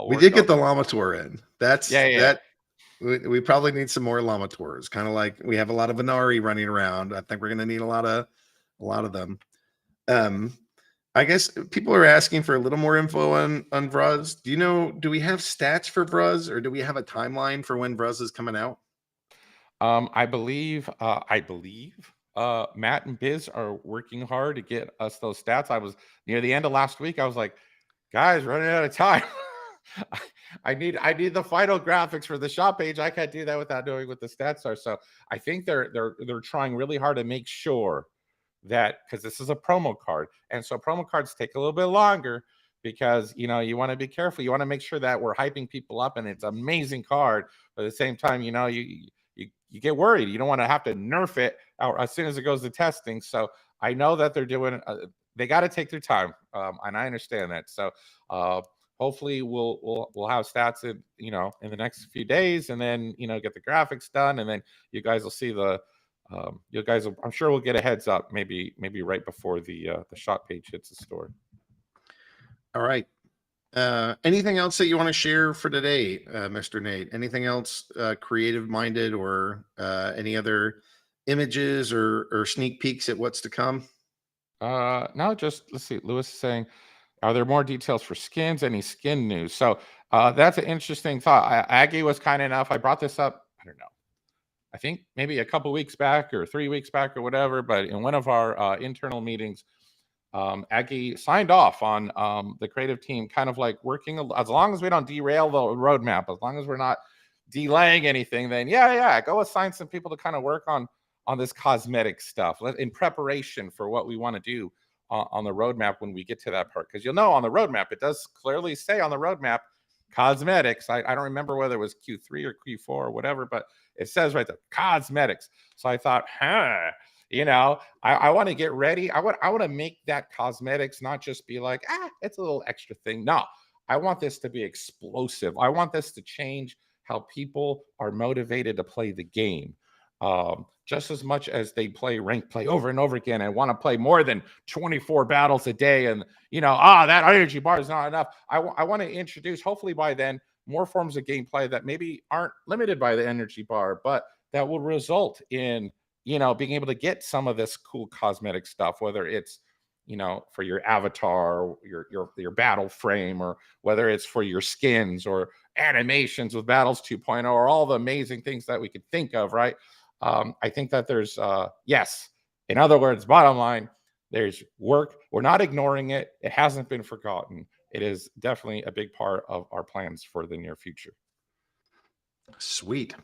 we did get the llama tour in. That's yeah. We probably need some more llama tours. Kind of like we have a lot of Venari running around. I think we're going to need a lot of them. I guess people are asking for a little more info on Vruz. Do we have stats for Vruz, or do we have a timeline for when Vruz is coming out? I believe Matt and Biz are working hard to get us those stats. I was near the end of last week. I was like, guys, running out of time. I need the final graphics for the shop page. I can't do that without knowing what the stats are. So I think they're trying really hard to make sure that, because this is a promo card, and so promo cards take a little bit longer because you want to be careful. You want to make sure that we're hyping people up and it's an amazing card, but at the same time, you get worried. You don't want to have to nerf it out as soon as it goes to testing. So I know that they're doing. They got to take their time, and I understand that. So hopefully we'll have stats in in the next few days, and then get the graphics done, and then you guys will see the. I'm sure we'll get a heads up maybe right before the shop page hits the store. All right. Anything else that you want to share for today, Mr. Nate? Anything else creative minded, or any other images or sneak peeks at what's to come? No, just let's see. Lewis is saying, are there more details for skins? Any skin news? So that's an interesting thought. Aggie was kind enough. I brought this up, I don't know, I think maybe a couple weeks back or 3 weeks back or whatever, but in one of our internal meetings, Aggie signed off on the creative team kind of like working, as long as we don't derail the roadmap, as long as we're not delaying anything, then go assign some people to kind of work on this cosmetic stuff in preparation for what we want to do on the roadmap when we get to that part. Because on the roadmap, it does clearly say on the roadmap, cosmetics. I don't remember whether it was Q3 or Q4 or whatever, but it says right there, cosmetics. So I thought, I want to get ready. I want to make that cosmetics not just be like, it's a little extra thing. No, I want this to be explosive. I want this to change how people are motivated to play the game. Just as much as they play rank play over and over again and want to play more than 24 battles a day, and that energy bar is not enough. I want to introduce, hopefully by then, more forms of gameplay that maybe aren't limited by the energy bar, but that will result in being able to get some of this cool cosmetic stuff, whether it's for your avatar, or your battle frame, or whether it's for your skins or animations with Battles 2.0, or all the amazing things that we could think of, right? I think that there's yes, in other words, bottom line, there's work. We're not ignoring it. It hasn't been forgotten. It is definitely a big part of our plans for the near future. Sweet.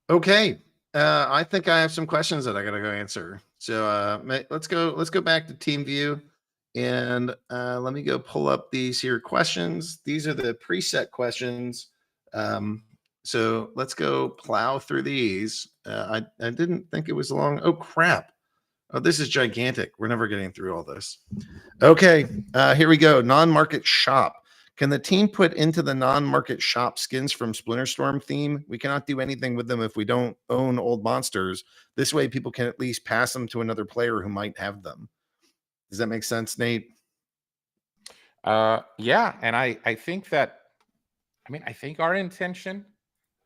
Okay. I think I have some questions that I gotta go answer. So let's go back to team view, and let me go pull up these here questions. These are the preset questions. So let's go plow through these. I didn't think it was long. Oh crap. Oh, this is gigantic. We're never getting through all this. Okay, here we go. Non-market shop. Can the team put into the non-market shop skins from Splinterstorm theme? We cannot do anything with them if we don't own old monsters. This way people can at least pass them to another player who might have them. Does that make sense, Nate? Yeah, and I think that, I think our intention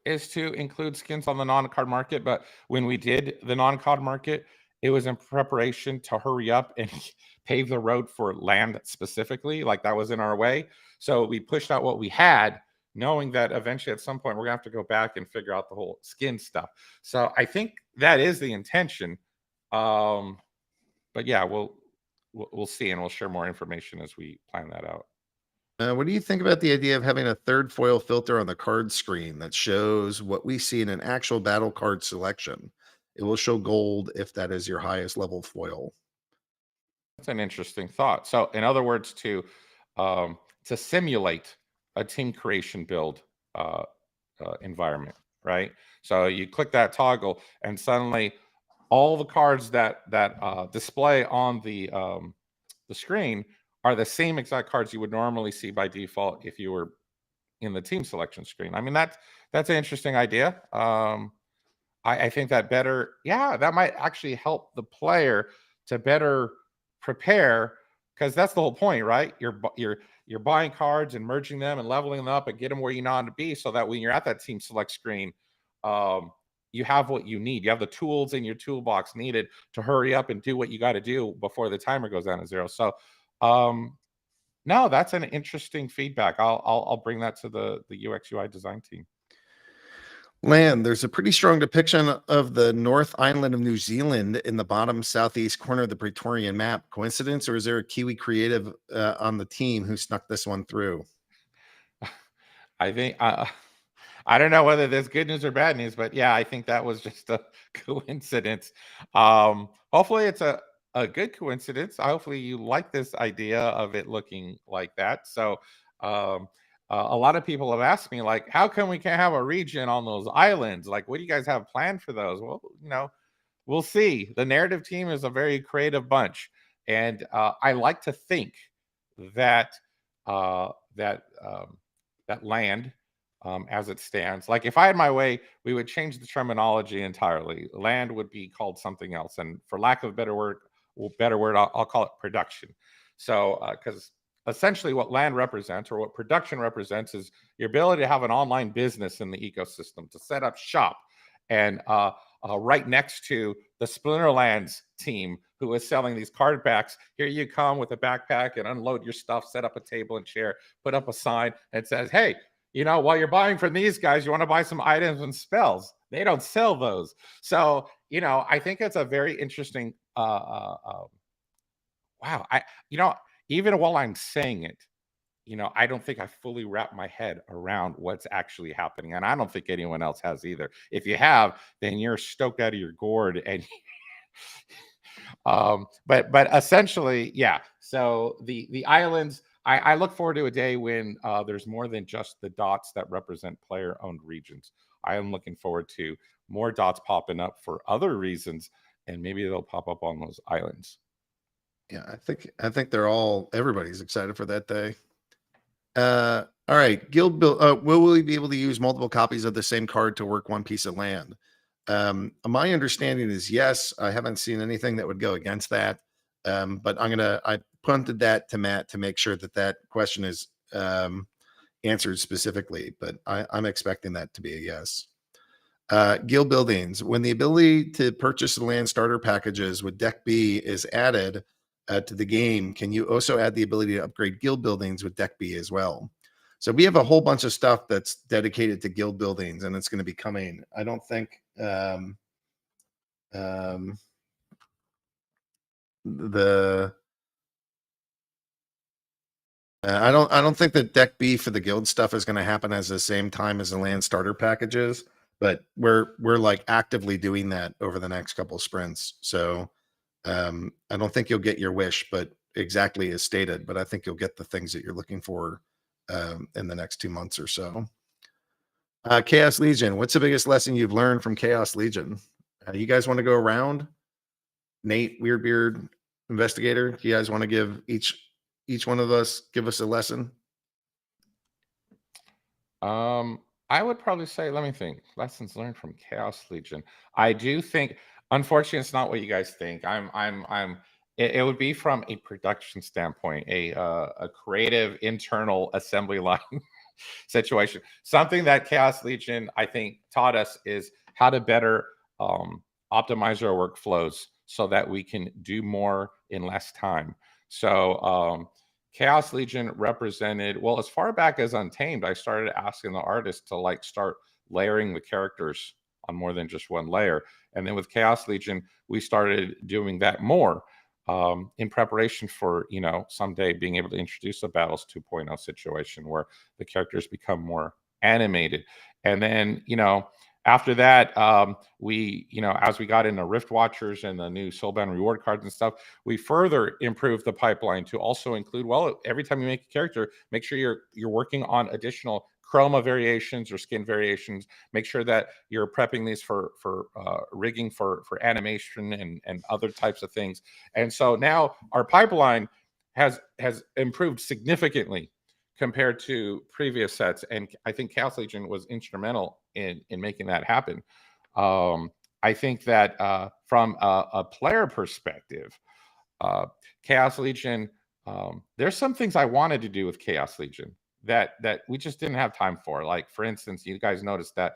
is to include skins on the non-card market, but when we did the non-card market, it was in preparation to hurry up and pave the road for land specifically, like that was in our way. So we pushed out what we had, knowing that eventually at some point we're gonna have to go back and figure out the whole skin stuff. So I think that is the intention. But yeah, we'll see, and we'll share more information as we plan that out. What do you think about the idea of having a third foil filter on the card screen that shows what we see in an actual battle card selection? It will show gold if that is your highest level foil. That's an interesting thought. So, in other words, to simulate a team creation build environment, right? So you click that toggle, and suddenly all the cards that display on the screen are the same exact cards you would normally see by default if you were in the team selection screen. I mean, that's an interesting idea. I think that that might actually help the player to better prepare, because that's the whole point, right? You're buying cards and merging them and leveling them up and get them where you want to be, so that when you're at that team select screen, you have what you need. You have the tools in your toolbox needed to hurry up and do what you got to do before the timer goes down to 0. So, no, that's an interesting feedback. I'll bring that to the UX UI design team. Land, there's a pretty strong depiction of the North Island of New Zealand in the bottom southeast corner of the Praetorian map. Coincidence, or is there a Kiwi creative on the team who snuck this one through? I think I don't know whether there's good news or bad news, but yeah, I think that was just a coincidence. Hopefully it's a good coincidence. Hopefully you like this idea of it looking like that. So a lot of people have asked me, like, how come we can't have a region on those islands? Like, what do you guys have planned for those? Well, we'll see. The narrative team is a very creative bunch, and I like to think that that land, as it stands, like, if I had my way, we would change the terminology entirely. Land would be called something else, and for lack of a better word, I'll call it production. So, because essentially what land represents, or what production represents, is your ability to have an online business in the ecosystem, to set up shop, and right next to the Splinterlands team, who is selling these card backs. Here you come with a backpack and unload your stuff, set up a table and chair, put up a sign that says, hey, while you're buying from these guys, you want to buy some items and spells. They don't sell those. So, I think it's a very interesting, wow. Even while I'm saying it, I don't think I fully wrap my head around what's actually happening. And I don't think anyone else has either. If you have, then you're stoked out of your gourd. And but essentially, yeah. So the islands, I look forward to a day when there's more than just the dots that represent player-owned regions. I am looking forward to more dots popping up for other reasons, and maybe they'll pop up on those islands. Yeah, I think everybody's excited for that day. All right, guild build. Will we be able to use multiple copies of the same card to work one piece of land? My understanding is yes. I haven't seen anything that would go against that. But I punted that to Matt to make sure that question is answered specifically. But I'm expecting that to be a yes. Guild buildings. When the ability to purchase the land starter packages with Deck B is added to the game, can you also add the ability to upgrade guild buildings with Deck B as well? So we have a whole bunch of stuff that's dedicated to guild buildings, and it's going to be coming. I don't think I don't think that Deck B for the guild stuff is going to happen as the same time as the land starter packages, but we're like actively doing that over the next couple of sprints. So I don't think you'll get your wish, but exactly as stated, but I think you'll get the things that you're looking for in the next 2 months or so. Chaos Legion, what's the biggest lesson you've learned from Chaos Legion? You guys want to go around? Nate, WeirdBeard, Investigator, you guys want to give each one of us, give us a lesson? I would probably say, let me think, lessons learned from Chaos Legion. I do think, unfortunately, it's not what you guys think. It would be from a production standpoint, a creative internal assembly line situation. Something that Chaos Legion, I think, taught us is how to better optimize our workflows so that we can do more in less time. So Chaos Legion represented, well, as far back as Untamed, I started asking the artists to start layering the characters more than just one layer. And then with Chaos Legion, we started doing that more in preparation for, someday being able to introduce a Battles 2.0 situation where the characters become more animated. And then, after that, we, as we got into Rift Watchers and the new Soulbound reward cards and stuff, we further improved the pipeline to also include, every time you make a character, make sure you're working on additional chroma variations or skin variations. Make sure that you're prepping these for rigging for animation and other types of things. And so now our pipeline has improved significantly compared to previous sets, and I think Chaos Legion was instrumental in making that happen. I think that from a player perspective, Chaos Legion, there's some things I wanted to do with Chaos Legion that we just didn't have time for. Like, for instance, you guys noticed that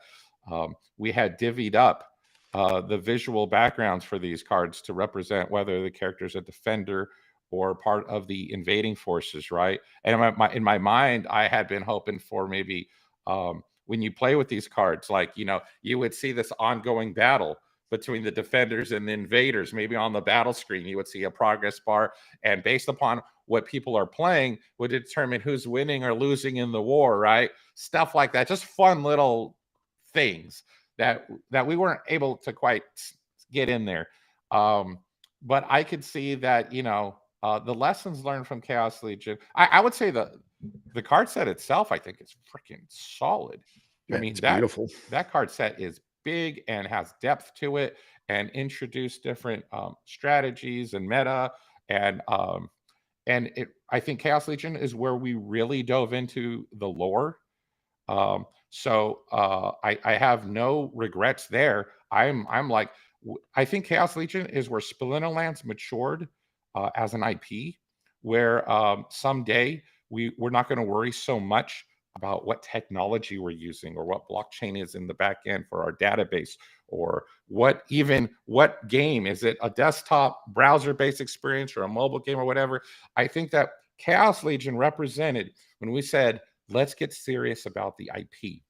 we had divvied up the visual backgrounds for these cards to represent whether the character's a defender or part of the invading forces, right? And in my mind, I had been hoping for maybe when you play with these cards, like, you would see this ongoing battle between the defenders and the invaders. Maybe on the battle screen, you would see a progress bar, and based upon what people are playing would determine who's winning or losing in the war, right? Stuff like that, just fun little things that we weren't able to quite get in there. But I could see that, the lessons learned from Chaos Legion, I would say the card set itself, I think, is freaking solid. Yeah, I mean, it's beautiful. That card set is big and has depth to it, and introduced different strategies and meta, and I think Chaos Legion is where we really dove into the lore. So I have no regrets there. I'm like, I think Chaos Legion is where Splinterlands matured as an IP, where someday we're not going to worry so much about what technology we're using or what blockchain is in the back end for our database, or what game is it, a desktop browser-based experience or a mobile game or whatever. I think that Chaos Legion represented when we said, let's get serious about the IP,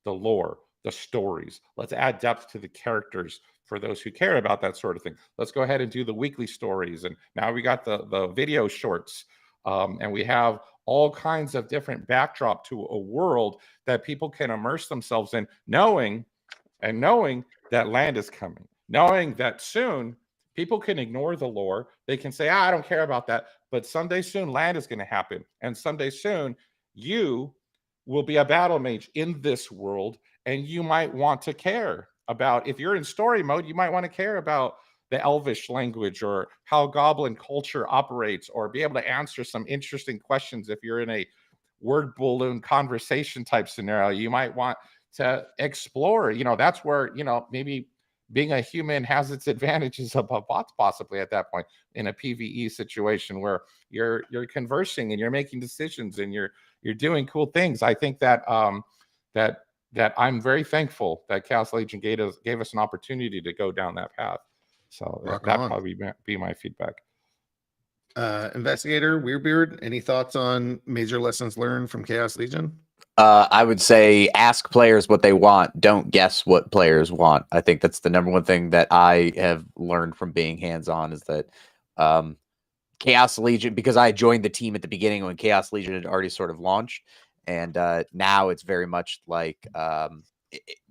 the lore, the stories. Let's add depth to the characters for those who care about that sort of thing. Let's go ahead and do the weekly stories. And now we got the video shorts. And we have all kinds of different backdrop to a world that people can immerse themselves in, knowing that land is coming, knowing that soon people can ignore the lore. They can say, I don't care about that. But someday soon, land is going to happen. And someday soon, you will be a battle mage in this world, and you might want to care about, if you're in story mode, you might want to care about the Elvish language or how Goblin culture operates, or be able to answer some interesting questions. If you're in a word balloon conversation type scenario, you might want to explore. That's where, maybe being a human has its advantages above bots, possibly at that point, in a PvE situation where you're conversing and you're making decisions and you're doing cool things. I think that that I'm very thankful that Chaos Legion gave us an opportunity to go down that path. So Rock that'd on. probably be my feedback. Investigator, WeirdBeard, any thoughts on major lessons learned from Chaos Legion? I would say ask players what they want. Don't guess what players want. I think that's the number one thing that I have learned from being hands-on, is that Chaos Legion, because I joined the team at the beginning when Chaos Legion had already sort of launched, and now it's very much like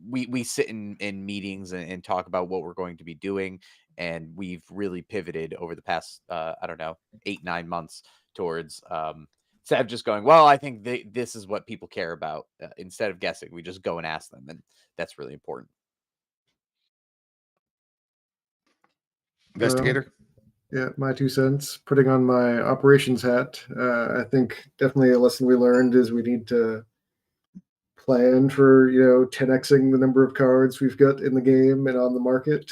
we sit in meetings and talk about what we're going to be doing, and we've really pivoted over the past 8-9 months towards instead of just going, well, I think this is what people care about. Instead of guessing, we just go and ask them, and that's really important. Investigator? Yeah, my 2 cents. Putting on my operations hat, I think definitely a lesson we learned is we need to plan for 10xing the number of cards we've got in the game and on the market.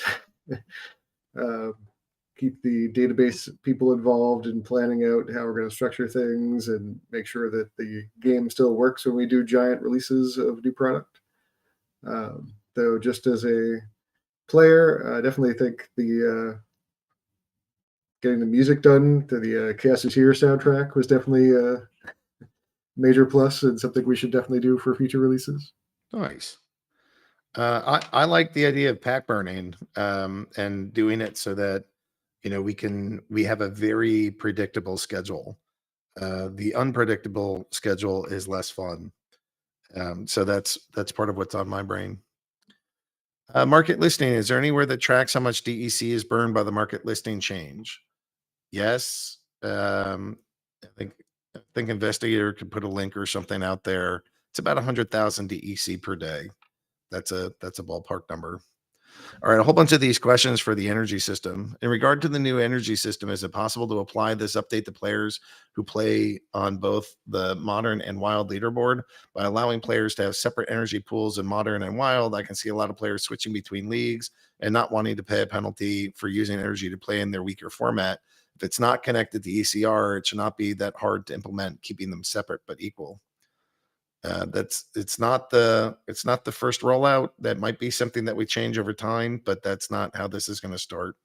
Keep the database people involved in planning out how we're going to structure things, and make sure that the game still works when we do giant releases of new product. Though, just as a player, I definitely think the getting the music done to the Chaos is Here soundtrack was definitely a major plus, and something we should definitely do for future releases. Nice. I like the idea of pack burning and doing it so that we have a very predictable schedule. The unpredictable schedule is less fun. So that's part of what's on my brain. Market listing. Is there anywhere that tracks how much DEC is burned by the market listing change? Yes. I think Investigator could put a link or something out there. It's about 100,000 DEC per day. That's a ballpark number. All right, a whole bunch of these questions for the energy system. In regard to the new energy system, is it possible to apply this update to players who play on both the modern and wild leaderboard? By allowing players to have separate energy pools in modern and wild, I can see a lot of players switching between leagues and not wanting to pay a penalty for using energy to play in their weaker format. If it's not connected to ECR, it should not be that hard to implement, keeping them separate but equal. It's not the first rollout. That might be something that we change over time, but that's not how this is going to start.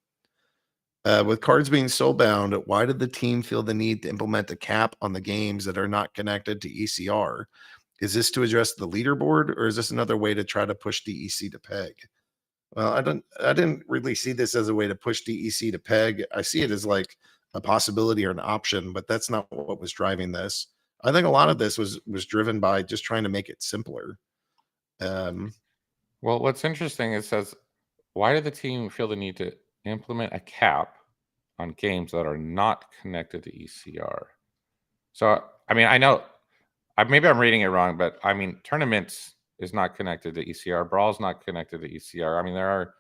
With cards being soul bound, why did the team feel the need to implement a cap on the games that are not connected to ECR? Is this to address the leaderboard, or is this another way to try to push DEC to peg? Well, I didn't really see this as a way to push DEC to peg. I see it as like a possibility or an option, but that's not what was driving this. I think a lot of this was driven by just trying to make it simpler. Well, what's interesting, it says, why did the team feel the need to implement a cap on games that are not connected to ECR? So, I mean, I know, maybe I'm reading it wrong, but I mean, tournaments is not connected to ECR. Brawl's not connected to ECR. I mean, there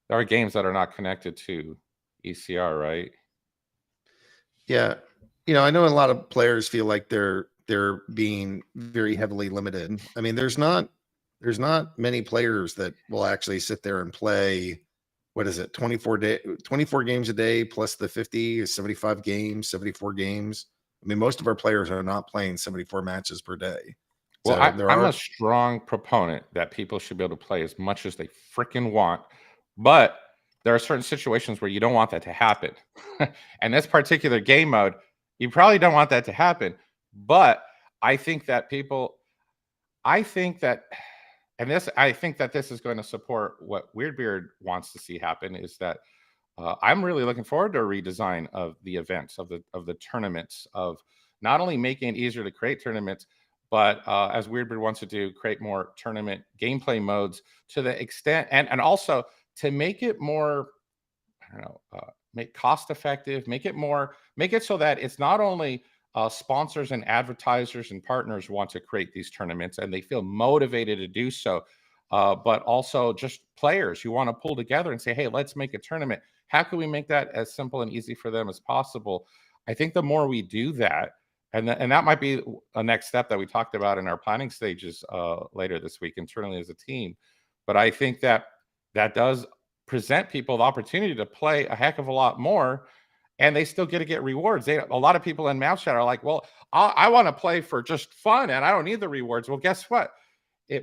are games that are not connected to ECR, right? Yeah. I know a lot of players feel like they're being very heavily limited. I mean, there's not many players that will actually sit there and play, what is it, 24 games a day plus the 50 is 75 games, 74 games. I mean, most of our players are not playing 74 matches per day. Well, So I'm a strong proponent that people should be able to play as much as they freaking want, but there are certain situations where you don't want that to happen. And this particular game mode, you probably don't want that to happen. But I think that I think that this is going to support what WeirdBeard wants to see happen, is that I'm really looking forward to a redesign of the events, of the tournaments, of not only making it easier to create tournaments, but as WeirdBeard wants to do, create more tournament gameplay modes to the extent, and also to make it more, I don't know, make cost effective, make it so that it's not only sponsors and advertisers and partners want to create these tournaments and they feel motivated to do so, but also just players who want to pull together and say, hey, let's make a tournament. How can we make that as simple and easy for them as possible? I think the more we do that, and that might be a next step that we talked about in our planning stages later this week internally as a team. But I think that does present people the opportunity to play a heck of a lot more, and they still get rewards. A lot of people in Mouse Chat are like, well, I want to play for just fun and I don't need the rewards. Well, guess what?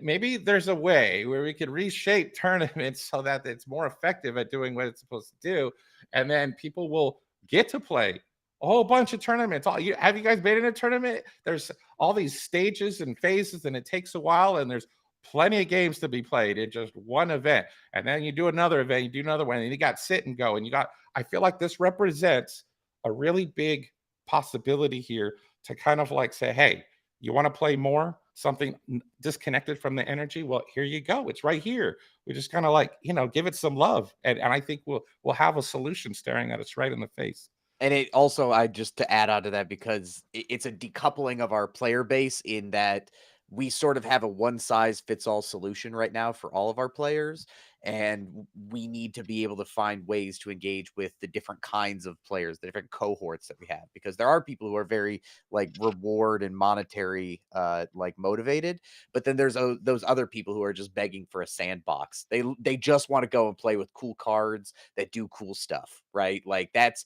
Maybe there's a way where we could reshape tournaments so that it's more effective at doing what it's supposed to do. And then people will get to play a whole bunch of tournaments. Have you guys been in a tournament? There's all these stages and phases, and it takes a while, and there's plenty of games to be played in just one event. And then you do another event, you do another one, and you got sit and go. And I feel like this represents a really big possibility here to kind of like say, hey, you want to play more, something disconnected from the energy? Well, here you go. It's right here. We just kind of like, give it some love. And I think we'll have a solution staring at us right in the face. And it also, just to add on to that, because it's a decoupling of our player base in that we sort of have a one-size-fits-all solution right now for all of our players, and we need to be able to find ways to engage with the different kinds of players, the different cohorts that we have, because there are people who are very like reward and monetary like motivated, but then there's those other people who are just begging for a sandbox. They just want to go and play with cool cards that do cool stuff, right? Like that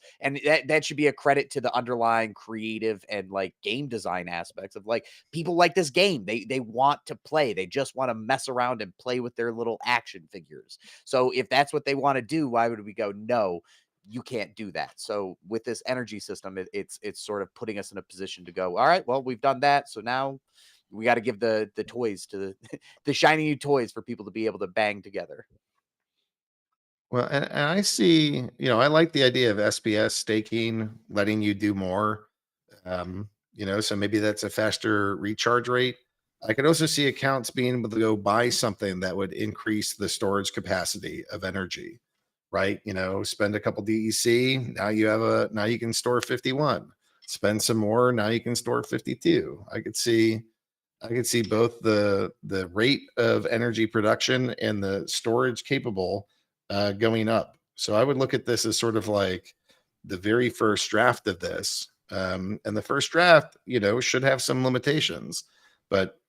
should be a credit to the underlying creative and like game design aspects of like people like this game. They want to play. They just want to mess around and play with their little action figures. So if that's what they want to do, why would we go, no, you can't do that? So with this energy system, it's sort of putting us in a position to go, all right, well, we've done that. So now we got to give the toys to the shiny new toys for people to be able to bang together. Well, and I see, I like the idea of SPS staking, letting you do more. So maybe that's a faster recharge rate. I could also see accounts being able to go buy something that would increase the storage capacity of energy, right? Spend a couple DEC. Now you can store 51. Spend some more. Now you can store 52. I could see both the rate of energy production and the storage capable going up. So I would look at this as sort of like the very first draft of this. And the first draft, should have some limitations, but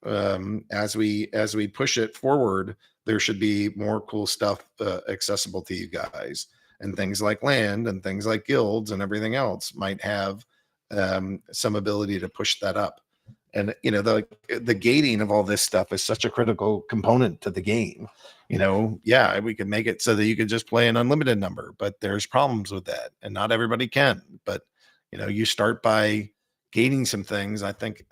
as we push it forward, there should be more cool stuff accessible to you guys, and things like land and things like guilds and everything else might have some ability to push that up. And the gating of all this stuff is such a critical component to the game. Yeah, we could make it so that you could just play an unlimited number, but there's problems with that, and not everybody can. But you start by gating some things. I think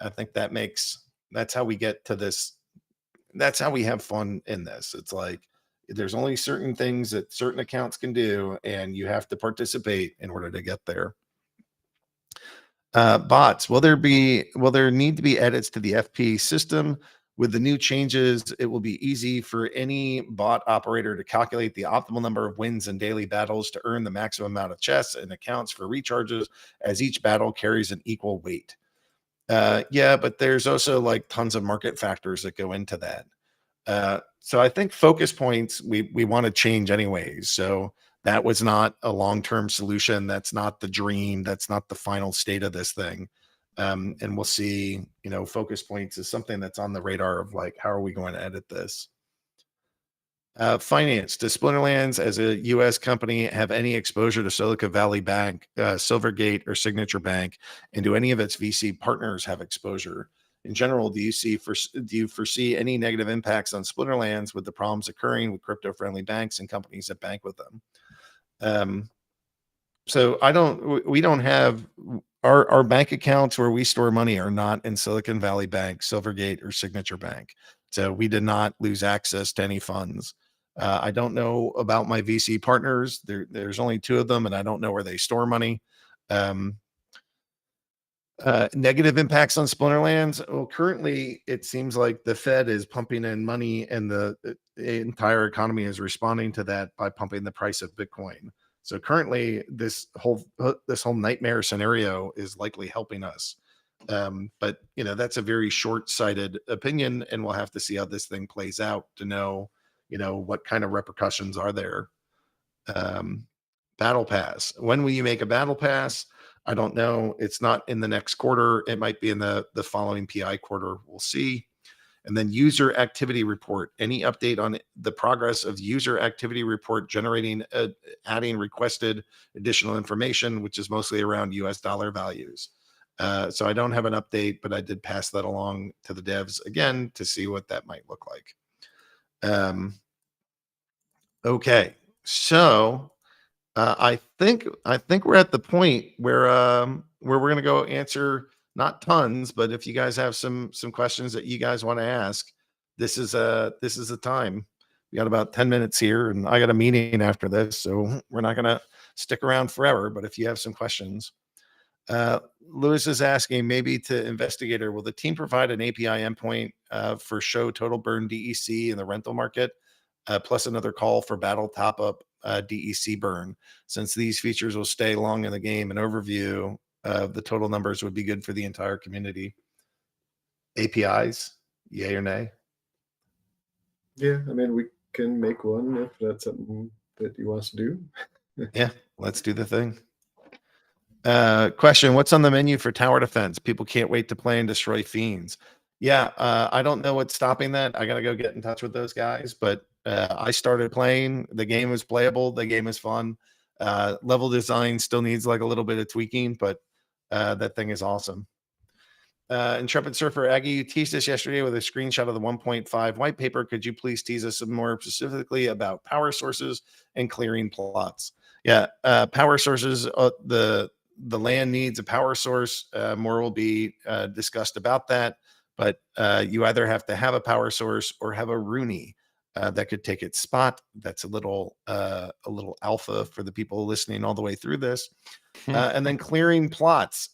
that's how we get to this. That's how we have fun in this. It's like there's only certain things that certain accounts can do, and you have to participate in order to get there. Bots, will there need to be edits to the FP system? With the new changes, it will be easy for any bot operator to calculate the optimal number of wins in daily battles to earn the maximum amount of chests, and accounts for recharges as each battle carries an equal weight. Yeah, but there's also like tons of market factors that go into that. So I think focus points we want to change anyways. So that was not a long-term solution. That's not the dream. That's not the final state of this thing. And we'll see, focus points is something that's on the radar of like, how are we going to edit this? Finance. Does Splinterlands as a U.S. company have any exposure to Silicon Valley Bank, Silvergate, or Signature Bank? And do any of its VC partners have exposure? In general, do you foresee any negative impacts on Splinterlands with the problems occurring with crypto-friendly banks and companies that bank with them? So we don't have our bank accounts where we store money are not in Silicon Valley Bank, Silvergate, or Signature Bank. So we did not lose access to any funds. I don't know about my VC partners. There's only 2 of them, and I don't know where they store money. Negative impacts on Splinterlands. Well, currently it seems like the Fed is pumping in money, and the entire economy is responding to that by pumping the price of Bitcoin. So currently, this whole nightmare scenario is likely helping us. But that's a very short-sighted opinion, and we'll have to see how this thing plays out to know, what kind of repercussions are there. Battle pass. When will you make a battle pass? I don't know. It's not in the next quarter. It might be in the following PI quarter. We'll see. And then user activity report. Any update on the progress of user activity report generating, adding requested additional information, which is mostly around US dollar values. So I don't have an update, but I did pass that along to the devs again to see what that might look like. Okay. So I think we're at the point where we're going to go answer not tons, but if you guys have some questions that you guys want to ask, this is a time. We got about 10 minutes here, and I got a meeting after this, so we're not going to stick around forever. But if you have some questions, Lewis is asking, maybe to Investigator, will the team provide an API endpoint for show total burn DEC in the rental market, plus another call for battle top up DEC burn? Since these features will stay long in the game, an overview of the total numbers would be good for the entire community. APIs, yay or nay? Yeah, I mean, we can make one if that's something that you want us to do. Yeah, let's do the thing. Question, what's on the menu for tower defense? People can't wait to play and destroy fiends. Yeah, I don't know what's stopping that. I got to go get in touch with those guys, but I started playing. The game was playable. The game is fun. Level design still needs like a little bit of tweaking, but that thing is awesome. Intrepid Surfer, Aggy, you teased us yesterday with a screenshot of the 1.5 white paper. Could you please tease us some more specifically about power sources and clearing plots? Yeah, power sources, the land needs a power source. More will be discussed about that. but you either have to have a power source or have a Rooney that could take its spot. That's a little alpha for the people listening all the way through this. And then clearing plots.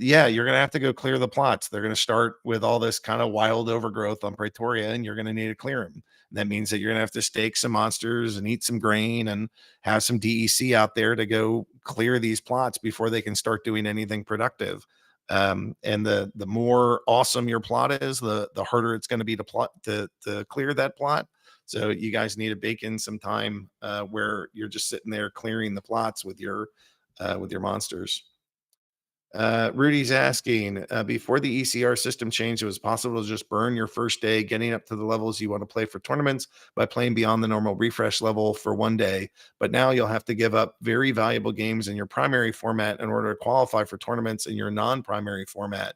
Yeah, you're going to have to go clear the plots. They're going to start with all this kind of wild overgrowth on Pretoria, and you're going to need to clear them. That means that you're going to have to stake some monsters and eat some grain and have some DEC out there to go clear these plots before they can start doing anything productive. And the more awesome your plot is, the harder it's going to be to clear that plot. So you guys need to bake in some time where you're just sitting there clearing the plots with your monsters. Rudy's asking, before the ECR system changed, it was possible to just burn your first day getting up to the levels you want to play for tournaments by playing beyond the normal refresh level for one day. But now you'll have to give up very valuable games in your primary format in order to qualify for tournaments in your non-primary format.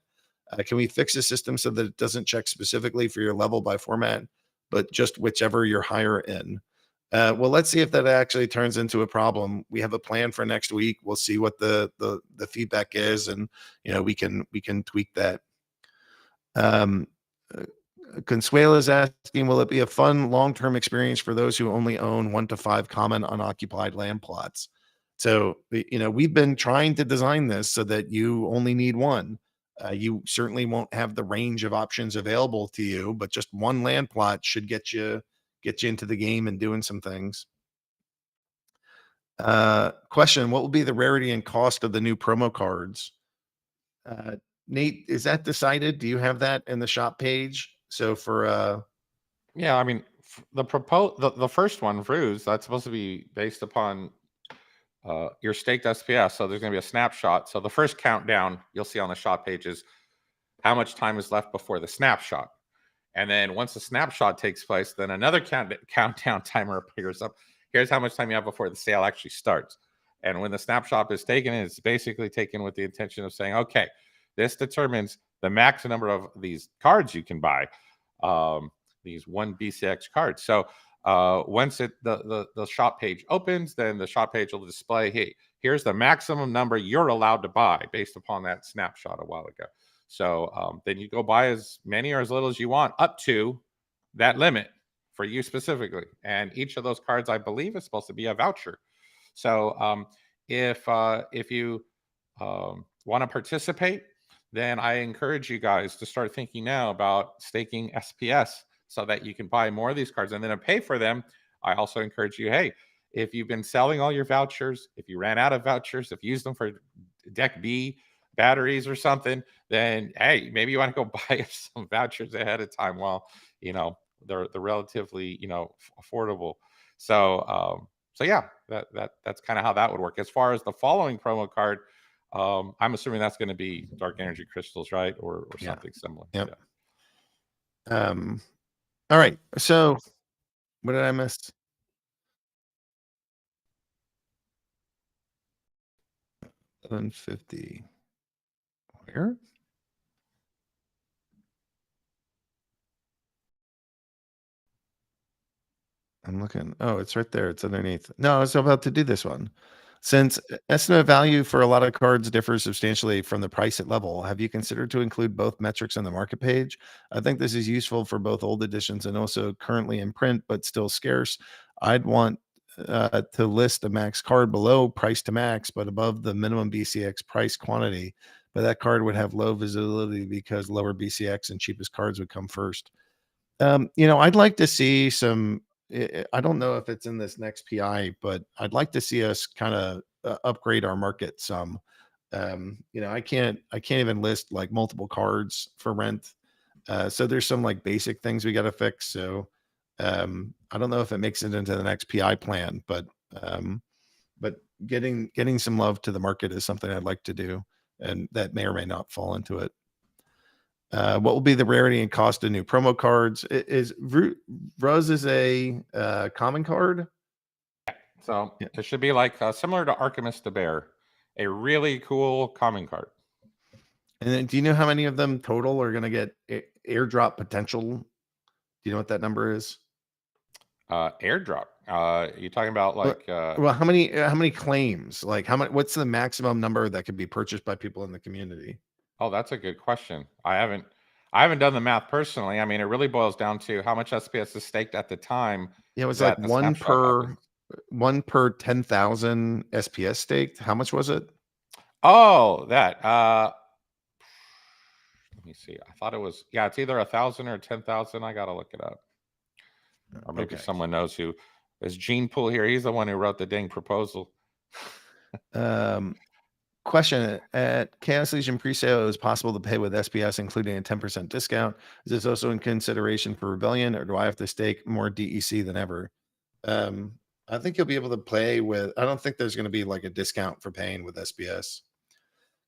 Can we fix the system so that it doesn't check specifically for your level by format, but just whichever you're higher in? Well, let's see if that actually turns into a problem. We have a plan for next week. We'll see what the feedback is, and we can tweak that. Consuela's asking, will it be a fun long-term experience for those who only own 1 to 5 common unoccupied land plots? So we've been trying to design this so that you only need one. You certainly won't have the range of options available to you, but just one land plot should get you into the game and doing some things. Question, what will be the rarity and cost of the new promo cards? Nate, is that decided? Do you have that in the shop page? So for yeah, I mean, the first one, Ruse, that's supposed to be based upon your staked SPS. So there's going to be a snapshot. So the first countdown you'll see on the shop page is how much time is left before the snapshot. And then once the snapshot takes place, then another countdown timer appears up. Here's how much time you have before the sale actually starts. And when the snapshot is taken, it's basically taken with the intention of saying, okay, this determines the max number of these cards you can buy, these 1 BCX cards. So once the shop page opens, then the shop page will display, hey, here's the maximum number you're allowed to buy based upon that snapshot a while ago. So then you go buy as many or as little as you want up to that limit for you specifically. And each of those cards, I believe, is supposed to be a voucher. So if you want to participate, then I encourage you guys to start thinking now about staking SPS so that you can buy more of these cards and then to pay for them. I also encourage you, hey, if you've been selling all your vouchers, if you ran out of vouchers, if you used them for Deck B batteries or something, then hey, maybe you want to go buy some vouchers ahead of time while they're relatively affordable. So yeah, that's kind of how that would work. As far as the following promo card, I'm assuming that's going to be Dark Energy Crystals, right, or something similar. Yep. Yeah. All right. So what did I miss? $150. Where? I'm looking. Oh, it's right there. It's underneath. No, I was about to do this one. Since estimate value for a lot of cards differs substantially from the price at level, have you considered to include both metrics on the market page? I think this is useful for both old editions and also currently in print, but still scarce. I'd want to list a max card below price to max, but above the minimum BCX price quantity. But that card would have low visibility because lower BCX and cheapest cards would come first. I'd like to see some. I don't know if it's in this next PI, but I'd like to see us kind of upgrade our market some. I can't even list like multiple cards for rent. So there's some like basic things we got to fix. So I don't know if it makes it into the next PI plan, but getting some love to the market is something I'd like to do, and that may or may not fall into it. What will be the rarity and cost of new promo cards? Ruz is a common card. So it should be like similar to Archimist the Bear, a really cool common card. And then, do you know how many of them total are going to get airdrop potential? Do you know what that number is? Airdrop. You talking about like? Well, how many claims? Like how much? What's the maximum number that could be purchased by people in the community? Oh, that's a good question. I haven't done the math personally. I mean, it really boils down to how much SPS is staked at the time. Yeah, it was that like the snapshot happens. one per 10,000 SPS staked. How much was it? Oh, that. Let me see. I thought it was, yeah, it's either 1,000 or 10,000. I gotta look it up. Or maybe Okay. someone knows who. Is Gene Poole here? He's the one who wrote the dang proposal. Question: at Chaos Legion presale, it was possible to pay with SPS, including a 10% discount. Is this also in consideration for Rebellion, or do I have to stake more DEC than ever? I think you'll be able to play with. I don't think there's going to be like a discount for paying with SPS.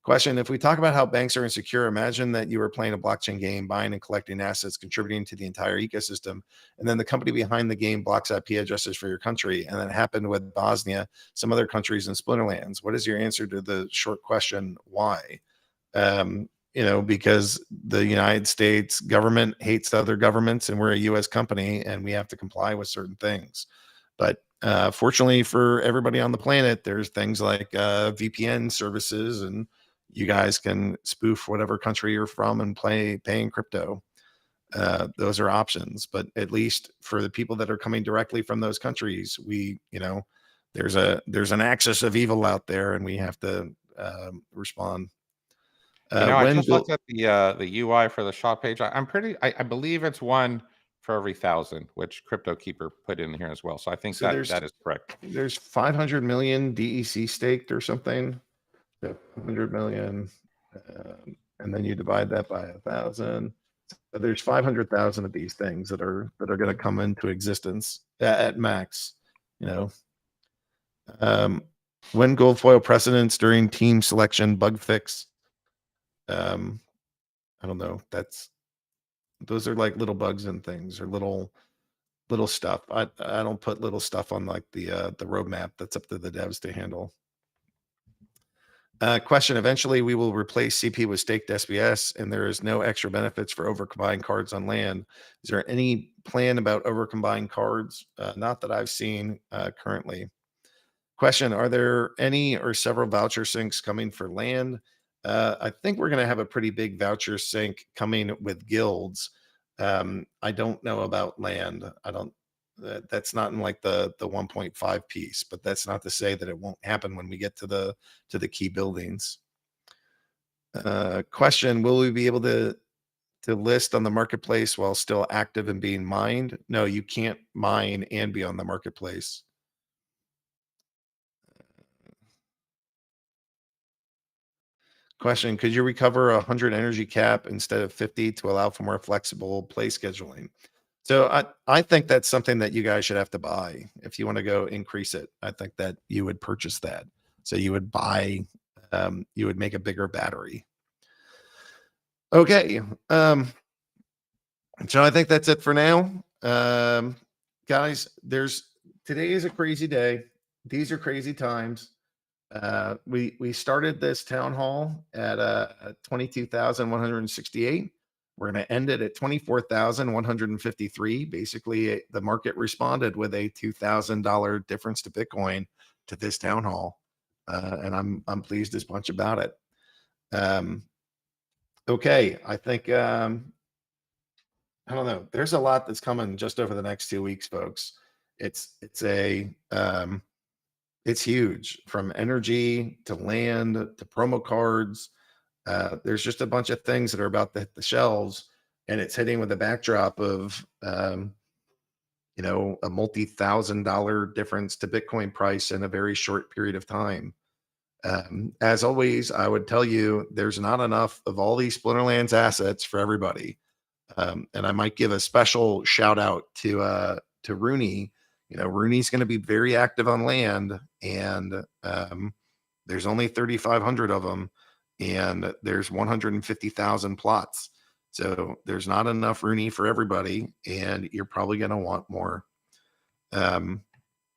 Question: if we talk about how banks are insecure, imagine that you were playing a blockchain game, buying and collecting assets, contributing to the entire ecosystem, and then the company behind the game blocks IP addresses for your country. And that happened with Bosnia, some other countries in Splinterlands. What is your answer to the short question, why? Because the United States government hates other governments, and we're a US company, and we have to comply with certain things. But fortunately for everybody on the planet, there's things like VPN services, and you guys can spoof whatever country you're from and pay in crypto. Those are options, but at least for the people that are coming directly from those countries, there's an axis of evil out there, and we have to respond. I just looked at the UI for the shop page. I believe it's one for every 1,000, which Crypto Keeper put in here as well. So I think that is correct. There's 500 million DEC staked or something. 100 million, and then you divide that by 1,000. So there's 500,000 of these things that are going to come into existence at max. When gold foil precedence during team selection bug fix. I don't know. Those are like little bugs and things, or little stuff. I don't put little stuff on like the roadmap. That's up to the devs to handle. Question: eventually we will replace CP with staked SPS, and there is no extra benefits for overcombined cards on land. Is there any plan about overcombined cards? Not that I've seen currently. Question: are there any or several voucher syncs coming for land? I think we're going to have a pretty big voucher sync coming with guilds. I don't know about land. That's not in like the 1.5 piece, but that's not to say that it won't happen when we get to the key buildings. Question: will we be able to list on the marketplace while still active and being mined? No, you can't mine and be on the marketplace. Question: could you recover 100 energy cap instead of 50 to allow for more flexible play scheduling? So I think that's something that you guys should have to buy. If you want to go increase it, I think that you would purchase that. So you would buy, you would make a bigger battery. Okay. So I think that's it for now. Guys, today is a crazy day. These are crazy times. We started this town hall at 22,168. We're going to end it at 24,153. Basically, the market responded with a $2,000 difference to Bitcoin to this town hall, and I'm pleased as punch about it. Okay, I think I don't know. There's a lot that's coming just over the next 2 weeks, folks. It's huge, from energy to land to promo cards. There's just a bunch of things that are about to hit the shelves, and it's hitting with a backdrop of, a multi-$1,000 difference to Bitcoin price in a very short period of time. As always, I would tell you there's not enough of all these Splinterlands assets for everybody. And I might give a special shout out to Rooney. Rooney's going to be very active on land, and there's only 3,500 of them, and there's 150,000 plots. So there's not enough Rooney for everybody, and you're probably going to want more.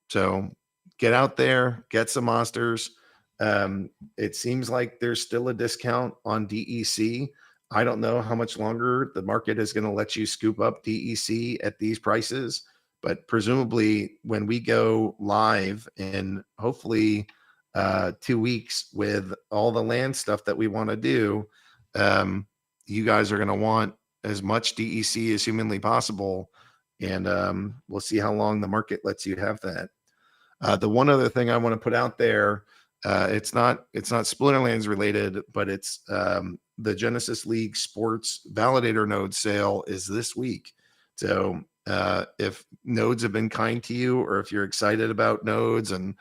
So get out there, get some monsters. It seems like there's still a discount on DEC. I don't know how much longer the market is going to let you scoop up DEC at these prices, but presumably when we go live in hopefully 2 weeks with all the land stuff that we want to do, you guys are going to want as much DEC as humanly possible. And we'll see how long the market lets you have that. The one other thing I want to put out there, it's not Splinterlands related, but it's the Genesis League Sports Validator node sale is this week. So if nodes have been kind to you, or if you're excited about nodes and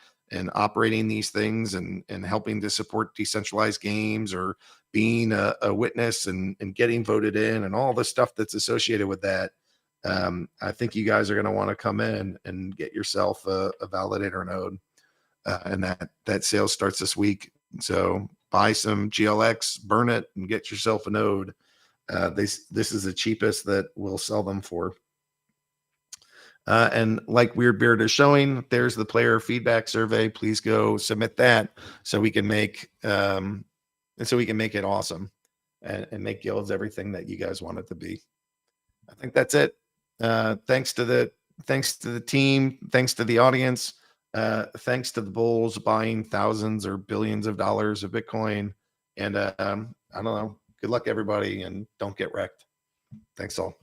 operating these things and helping to support decentralized games, or being a witness and getting voted in and all the stuff that's associated with that, I think you guys are going to want to come in and get yourself a validator node. And that sale starts this week. So buy some GLX, burn it, and get yourself a node. This is the cheapest that we'll sell them for. And like WeirdBeard is showing, there's the player feedback survey. Please go submit that so we can make it awesome and make guilds everything that you guys want it to be. I think that's it. Thanks to the team. Thanks to the audience. Thanks to the bulls buying thousands or billions of dollars of Bitcoin. And I don't know. Good luck, everybody, and don't get wrecked. Thanks all.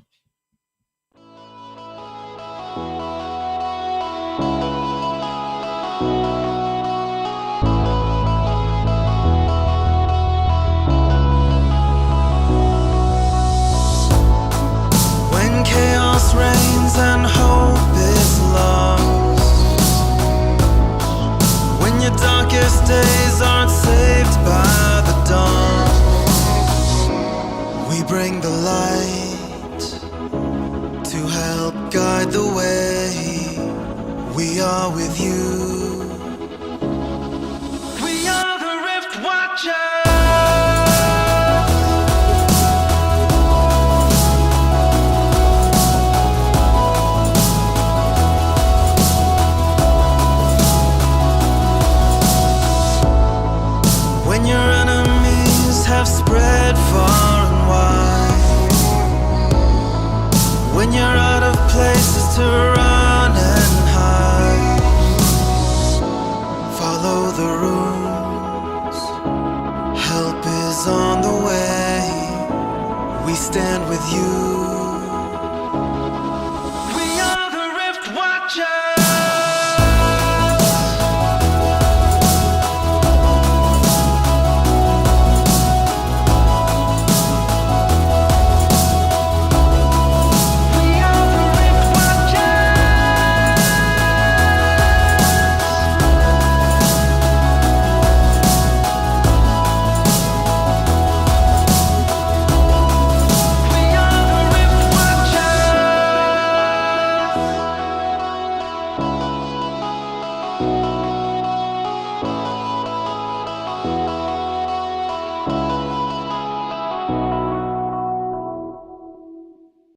When chaos reigns and hope is lost, when your darkest days aren't saved by the dawn, we bring the light to help guide the way. We are with you. We are the Rift Watchers.